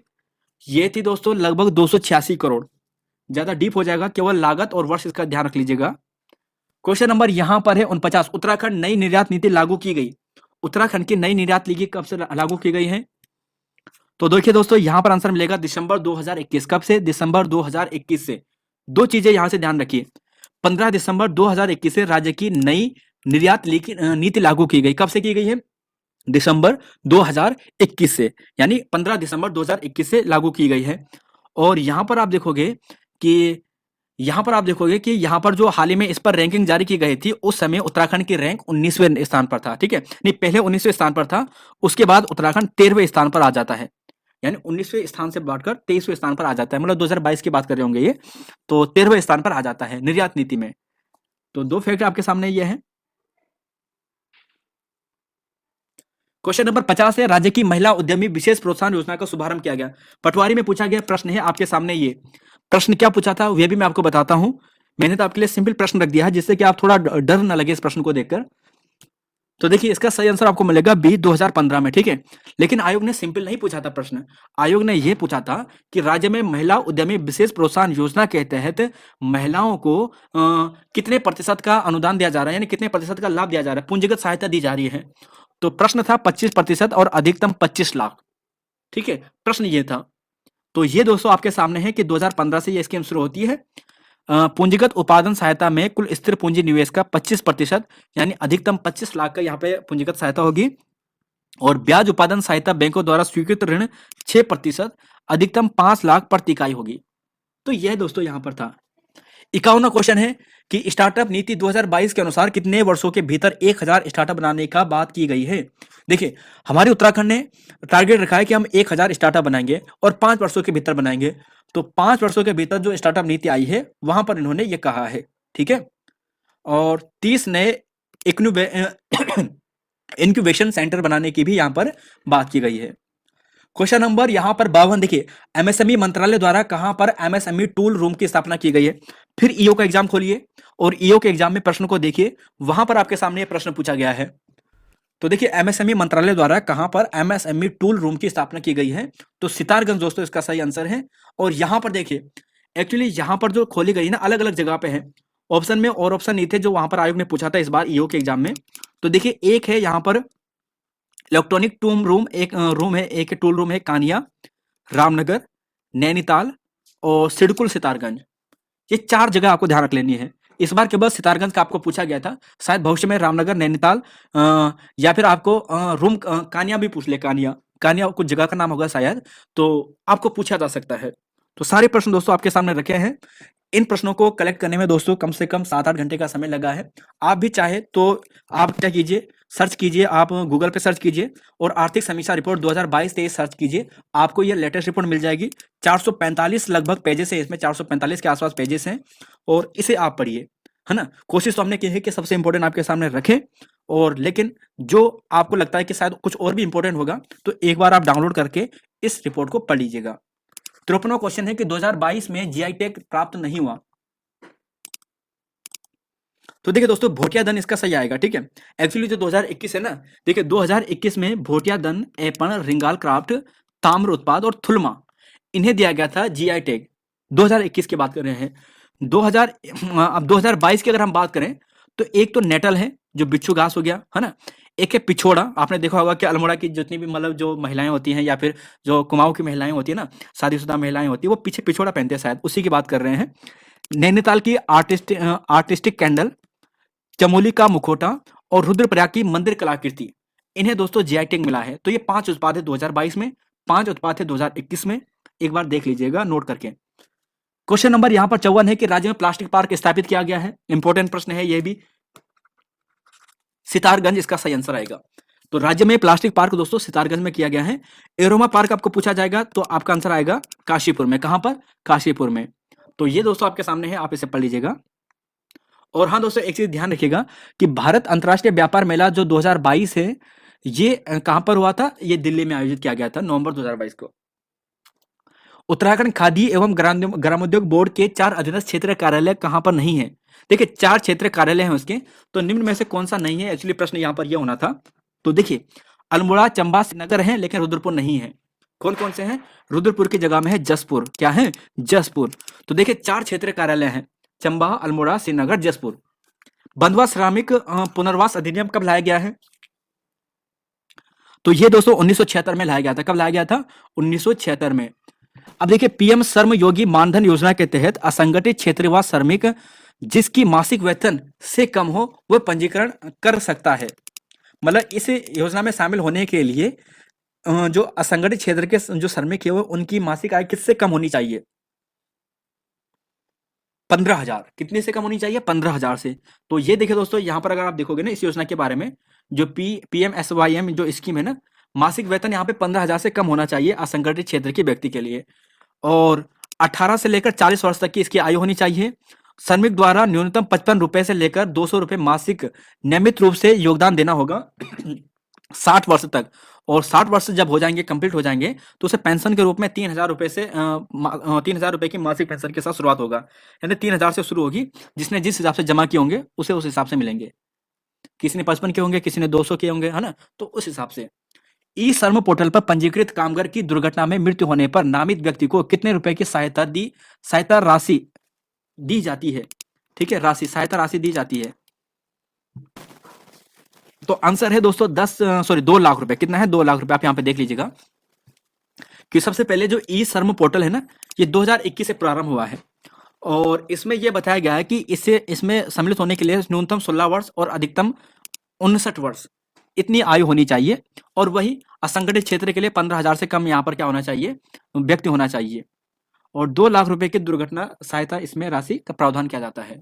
Speaker 1: ये थी दोस्तों लगभग 286 करोड़। ज्यादा डीप हो जाएगा, केवल लागत और वर्ष इसका ध्यान रख लीजिएगा। क्वेश्चन नंबर यहां पर है 49, उत्तराखंड नई निर्यात नीति लागू की गई। उत्तराखंड की नई निर्यात नीति कब से लागू की गई है। तो देखिए दोस्तों यहां पर आंसर मिलेगा दिसंबर 2021। कब से? दिसंबर 2021 से। दो चीजें यहां से ध्यान रखिए, 15 दिसंबर 2021 से राज्य की नई निर्यात नीति लागू की गई। कब से की गई है? दिसंबर 2021 से, यानी 15 दिसंबर 2021 से लागू की गई है। और यहां पर आप देखोगे कि यहाँ पर जो हाल ही में इस पर रैंकिंग जारी की गई थी, उस समय उत्तराखंड की रैंक 19वें स्थान पर था, ठीक है। नहीं, पहले 19वें स्थान पर था, उसके बाद उत्तराखंड 13वें स्थान पर आ जाता है, यानी 19वें स्थान से बढ़कर 23वें स्थान पर आ जाता है। मतलब 2022 की बात कर रहे होंगे ये, तो 13वें स्थान पर आ जाता है निर्यात नीति में। तो 2 फैक्ट आपके सामने ये है। क्वेश्चन नंबर 50 है, राज्य की महिला उद्यमी विशेष प्रोत्साहन योजना का शुभारंभ किया गया। पटवारी में पूछा गया प्रश्न है आपके सामने। ये प्रश्न क्या पूछा था वह भी मैं आपको बताता हूं। मैंने तो आपके लिए सिंपल प्रश्न रख दिया है जिससे कि आप थोड़ा डर ना लगे इस प्रश्न को देखकर। तो देखिए इसका सही आंसर आपको मिलेगा बी, 2015 में, ठीक है। लेकिन आयोग ने सिंपल नहीं पूछा था प्रश्न। आयोग ने यह पूछा था कि राज्य में महिला उद्यमी विशेष प्रोत्साहन योजना के तहत महिलाओं को कितने प्रतिशत का अनुदान दिया जा रहा है, यानी कितने प्रतिशत का लाभ दिया जा रहा है, पूंजीगत सहायता दी जा रही है। तो प्रश्न था 25% और अधिकतम 25 लाख, ठीक है, प्रश्न ये था। तो ये दोस्तों आपके सामने है कि 2015 से ये स्कीम शुरू होती है। पूंजीगत उत्पादन सहायता में कुल स्थिर पूंजी निवेश का 25%, यानी अधिकतम 25 लाख का यहाँ पे पूंजीगत सहायता होगी। और ब्याज उत्पादन सहायता बैंकों द्वारा स्वीकृत ऋण 6%, अधिकतम 5 लाख प्रति इकाई होगी। तो यह दोस्तों यहाँ पर था। 51वां क्वेश्चन है कि स्टार्टअप नीति 2022 के अनुसार कितने वर्षों के भीतर 1000 स्टार्टअप बनाने का बात की गई है। देखिए हमारे उत्तराखंड ने टारगेट रखा है कि हम 1000 स्टार्टअप बनाएंगे और 5 वर्षों के भीतर बनाएंगे। तो 5 वर्षों के भीतर जो स्टार्टअप नीति आई है वहां पर इन्होंने ये कहा है, ठीक है। और 30 नए इंक्यूबेशन सेंटर बनाने की भी यहाँ पर बात की गई है। क्वेश्चन नंबर यहाँ पर 52, देखिए एमएसएमई मंत्रालय द्वारा कहां पर एमएसएमई टूल रूम की स्थापना की गई है। फिर ईओ का एग्जाम खोलिए और ईओ के एग्जाम में प्रश्न को देखिए, वहां पर आपके सामने प्रश्न पूछा गया है। तो देखिए एमएसएमई मंत्रालय द्वारा कहां पर एमएसएमई टूल रूम की स्थापना की गई है। तो सितारगंज दोस्तों इसका सही आंसर है। और यहां पर देखिए एक्चुअली यहां पर जो खोली गई ना अलग अलग जगह पे है, ऑप्शन में और ऑप्शन नहीं थे जो वहां पर आयोग ने पूछा था इस बार ईओ के एग्जाम में। तो देखिए एक है यहाँ पर इलेक्ट्रॉनिक टूल रूम, एक रूम है, एक टूल रूम है कानिया, रामनगर, नैनीताल और सिडकुल सितारगंज। ये 4 जगह आपको ध्यान रख लेनी है। इस बार केवल सितारगंज का आपको पूछा गया था, शायद भविष्य में रामनगर, नैनीताल या फिर आपको रूम कानिया भी पूछ ले। कानिया कुछ जगह का नाम होगा शायद, तो आपको पूछा जा सकता है। तो सारे प्रश्न दोस्तों आपके सामने रखे हैं। इन प्रश्नों को कलेक्ट करने में दोस्तों कम से कम 7-8 घंटे का समय लगा है। आप भी चाहे तो आप क्या कीजिए, सर्च कीजिए, आप गूगल पे सर्च कीजिए और आर्थिक समीक्षा रिपोर्ट 2022-23 सर्च कीजिए, आपको ये लेटेस्ट रिपोर्ट मिल जाएगी। 445 लगभग पेजेस है इसमें, 445 के आसपास पेजेस हैं और इसे आप पढ़िए, है ना। कोशिश तो हमने की है कि सबसे इंपॉर्टेंट आपके सामने रखें, और लेकिन जो आपको लगता है कि शायद कुछ और भी इंपॉर्टेंट होगा तो एक बार आप डाउनलोड करके इस रिपोर्ट को पढ़ लीजिएगा। 53वां क्वेश्चन है कि 2022 में जीआई टैग प्राप्त नहीं हुआ। तो देखिए दोस्तों भोटिया दन इसका सही आएगा, ठीक है। एक्चुअली जो 2021 है ना, देखिए 2021 में भोटिया दन, एपण, रिंगाल क्राफ्ट, ताम्र उत्पाद और थुलमा, इन्हें दिया गया था जीआई टैग। 2021 की बात कर रहे हैं। अब 2022 की अगर हम बात करें तो एक तो नेटल है जो बिच्छू घास हो गया, है ना। एक है पिछोड़ा, आपने देखा होगा कि अल्मोड़ा की जितनी भी मतलब जो महिलाएं होती हैं या फिर जो कुमाऊं की महिलाएं होती है ना, शादीशुदा महिलाएं होती है, वो पीछे पिछोड़ा पहनते हैं, शायद उसी की बात कर रहे हैं। नैनीताल की आर्टिस्टिक कैंडल, चमोली का मुखौटा और रुद्रप्रयाग की मंदिर कलाकृति, इन्हें दोस्तों जीआई टैग मिला है। तो ये 5 उत्पाद है 2022 में, 5 उत्पाद है 2021 में, एक बार देख लीजिएगा नोट करके। क्वेश्चन नंबर यहाँ पर 54 है कि राज्य में प्लास्टिक पार्क स्थापित किया गया है। इंपॉर्टेंट प्रश्न है ये भी, सितारगंज इसका सही आंसर आएगा। तो राज्य में प्लास्टिक पार्क दोस्तों सितारगंज में किया गया है। एरोमा पार्क आपको पूछा जाएगा तो आपका आंसर आएगा काशीपुर में। कहां पर? काशीपुर में। तो ये दोस्तों आपके सामने है, आप इसे पढ़ लीजिएगा। और हाँ दोस्तों, एक चीज ध्यान रखिएगा कि भारत अंतर्राष्ट्रीय व्यापार मेला जो 2022 है, ये कहां पर हुआ था? ये दिल्ली में आयोजित किया गया था नवंबर 2022 को। उत्तराखंड खादी एवं ग्रामोद्योग बोर्ड के 4 अधीनस्थ क्षेत्रीय कार्यालय कहां पर नहीं है? देखिए 4 क्षेत्रीय कार्यालय हैं उसके, तो निम्न में से कौन सा नहीं है? एक्चुअली प्रश्न यहां पर यह होना था। तो देखिए अल्मोड़ा, चंबा, श्रीनगर है, लेकिन रुद्रपुर नहीं है। कौन कौन से हैं? रुद्रपुर की जगह में है जसपुर। क्या है? जसपुर। तो देखिए 4 क्षेत्रीय कार्यालय हैं, चंबा, अल्मोड़ा, श्रीनगर, जसपुर। बंधुआ श्रमिक पुनर्वास अधिनियम कब लाया गया है? तो ये दोस्तों 1976 में लाया गया था। कब लाया गया था? 1976 में। अब देखिए पीएम श्रम योगी मानधन योजना के तहत असंगठित क्षेत्रवाद श्रमिक जिसकी मासिक वेतन से कम हो वह पंजीकरण कर सकता है। मतलब इस योजना में शामिल होने के लिए जो असंगठित क्षेत्र के जो श्रमिक है वो उनकी मासिक आय किससे कम होनी चाहिए? 15,000। कितने से कम होनी चाहिए? 15,000 से। तो ये देखिए दोस्तों, यहाँ पर अगर आप देखोगे ना इस योजना के बारे में, जो PMSYM जो स्कीम है ना, मासिक वेतन यहाँ पे 15,000 से कम होना चाहिए असंगठित क्षेत्र के व्यक्ति के लिए। और 18 से लेकर 40 वर्ष तक की इसकी आयु होनी चाहिए। श्रमिक द्वारा न्यूनतम 55 रुपए से लेकर 200 रुपए मासिक नियमित रूप से योगदान देना होगा 60 वर्ष तक। और 60 वर्ष जब हो जाएंगे, कंप्लीट हो जाएंगे, तो उसे पेंशन के रूप में 3,000 रुपए से 3,000 रुपए की मासिक पेंशन के साथ शुरुआत होगा। यानी 3,000 से शुरू होगी। जिसने जिस हिसाब से जमा किए होंगे उसे उस हिसाब से मिलेंगे। किसी ने 55 के होंगे, किसी ने 200 के होंगे, है ना? तो उस हिसाब से ई श्रम पोर्टल पर पंजीकृत कामगार की दुर्घटना में मृत्यु होने पर नामित व्यक्ति को कितने रुपए की सहायता राशि दी जाती है? ठीक है, सहायता राशि दी जाती है। तो आंसर है दोस्तों 2 लाख रुपए। कितना है? 2 लाख रुपए। आप यहां पे देख लीजिएगा कि सबसे पहले जो ई श्रम पोर्टल है ना, ये 2021 से प्रारंभ हुआ है। और इसमें यह बताया गया है कि इसमें सम्मिलित होने के लिए न्यूनतम 16 वर्ष और अधिकतम 59 वर्ष इतनी आयु होनी चाहिए। और वही असंगठित क्षेत्र के लिए 15,000 से कम यहाँ पर क्या होना चाहिए? व्यक्ति होना चाहिए। और 2 लाख रुपए की दुर्घटना सहायता इसमें राशि का प्रावधान किया जाता है।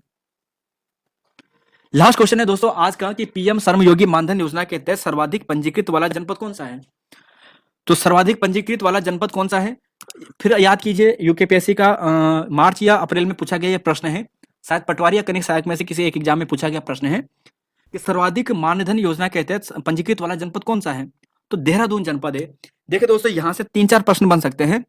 Speaker 1: लास्ट क्वेश्चन है दोस्तों आज का कि पीएम श्रम योगी मानधन योजना के तहत सर्वाधिक पंजीकृत वाला जनपद कौन सा है? तो सर्वाधिक पंजीकृत वाला जनपद कौन सा है? फिर याद कीजिए, यूकेपीएससी का मार्च या अप्रैल में पूछा गया यह प्रश्न है। शायद पटवारी या कनिक सहायक में से किसी एक एग्जाम में पूछा गया प्रश्न है कि सर्वाधिक मानधन योजना के तहत पंजीकृत वाला जनपद कौन सा है? तो देहरादून जनपद है। देखिए दोस्तों, यहां से 3-4 प्रश्न बन सकते हैं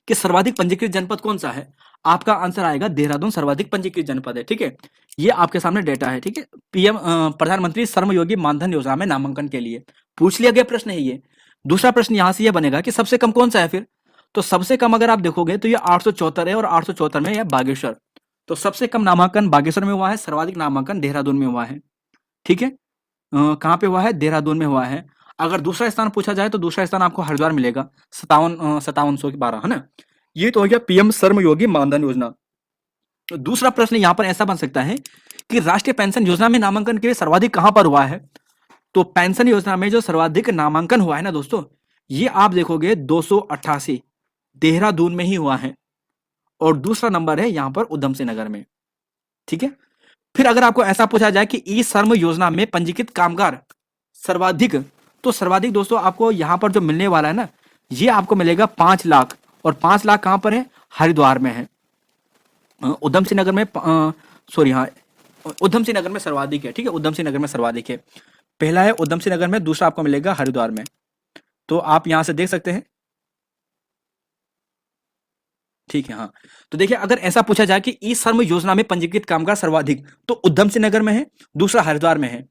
Speaker 1: कि सर्वाधिक पंजीकृत जनपद कौन सा है। आपका आंसर आएगा देहरादून सर्वाधिक पंजीकृत जनपद है। ठीक है, ये आपके सामने डेटा है। ठीक है, पीएम प्रधानमंत्री श्रम योगी मानधन योजना में नामांकन के लिए पूछ लिया गया प्रश्न है ये। दूसरा प्रश्न यहां से यह बनेगा कि सबसे कम कौन सा है फिर? तो सबसे कम अगर आप देखोगे तो ये 874 है, और 874 में यह बागेश्वर। तो सबसे कम नामांकन बागेश्वर में हुआ है, सर्वाधिक नामांकन देहरादून में हुआ है। ठीक है, कहां पे हुआ है? देहरादून में हुआ है। अगर दूसरा स्थान पूछा जाए तो दूसरा स्थान आपको हरिद्वार मिलेगा, 5712, है ना? ये तो हो गया पीएम श्रम योगी मानधन योजना। दूसरा प्रश्न यहां पर ऐसा बन सकता है कि राष्ट्रीय पेंशन योजना में नामांकन के लिए सर्वाधिक कहां पर हुआ है? तो पेंशन योजना में जो सर्वाधिक नामांकन हुआ है ना दोस्तों, ये आप देखोगे 288 देहरादून में ही हुआ है। और दूसरा नंबर है यहां पर उधम सिंह नगर में। ठीक है, फिर अगर आपको ऐसा पूछा जाए कि ई श्रम योजना में पंजीकृत कामगार सर्वाधिक, तो सर्वाधिक दोस्तों आपको यहां पर जो मिलने वाला है ना, ये आपको मिलेगा 5 लाख। और 5 लाख कहां पर है? हरिद्वार में है। उधम सिंह नगर में उधम सिंह नगर में सर्वाधिक है। ठीक है, उधम सिंह नगर में सर्वाधिक है। पहला है उधम सिंह नगर में, दूसरा आपको मिलेगा हरिद्वार में। तो आप यहां से देख सकते हैं। ठीक है, हाँ। तो देखिए अगर ऐसा पूछा जाए कि ई श्रम योजना में पंजीकृत कामगार सर्वाधिक, तो उधम सिंह नगर में है, दूसरा हरिद्वार में है।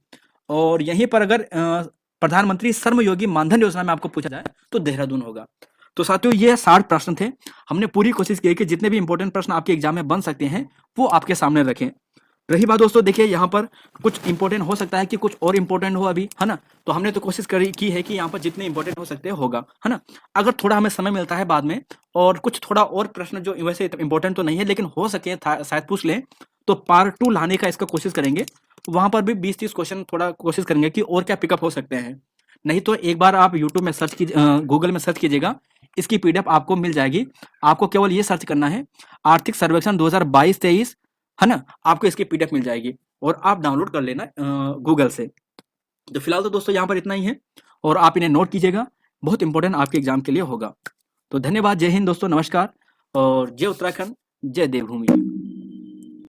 Speaker 1: और यहीं पर अगर प्रधानमंत्री श्रम योगी मानधन योजना में आपको पूछा जाए तो देहरादून होगा। तो साथियों, ये 60 प्रश्न थे। हमने पूरी कोशिश की कि जितने भी इंपॉर्टेंट प्रश्न आपके एग्जाम में बन सकते हैं वो आपके सामने रखें। रही बात दोस्तों, देखिए यहाँ पर कुछ इंपॉर्टेंट हो सकता है कि कुछ और इंपॉर्टेंट हो अभी, है ना। तो हमने तो कोशिश करी की है कि यहाँ पर जितने इंपॉर्टेंट हो सकते हैं होगा, है ना। अगर थोड़ा हमें समय मिलता है बाद में और कुछ थोड़ा और प्रश्न जो वैसे इंपॉर्टेंट तो नहीं है लेकिन हो सके शायद पूछ लें, तो पार्ट 2 लाने का इसका कोशिश करेंगे। वहां पर भी 20-30 क्वेश्चन थोड़ा कोशिश करेंगे कि और क्या पिकअप हो सकते हैं। नहीं तो एक बार आप यूट्यूब में सर्च कीजिए, गूगल में सर्च कीजिएगा, इसकी पीडीएफ आपको मिल जाएगी। आपको केवल ये सर्च करना है आर्थिक सर्वेक्षण 2022-23, है ना। आपको इसकी पीडीएफ मिल जाएगी और आप डाउनलोड कर लेना गूगल से। तो फिलहाल तो दोस्तों यहाँ पर इतना ही है और आप इन्हें नोट कीजिएगा, बहुत इंपॉर्टेंट आपके एग्जाम के लिए होगा। तो धन्यवाद, जय हिंद दोस्तों, नमस्कार और जय उत्तराखंड, जय देवभूमि।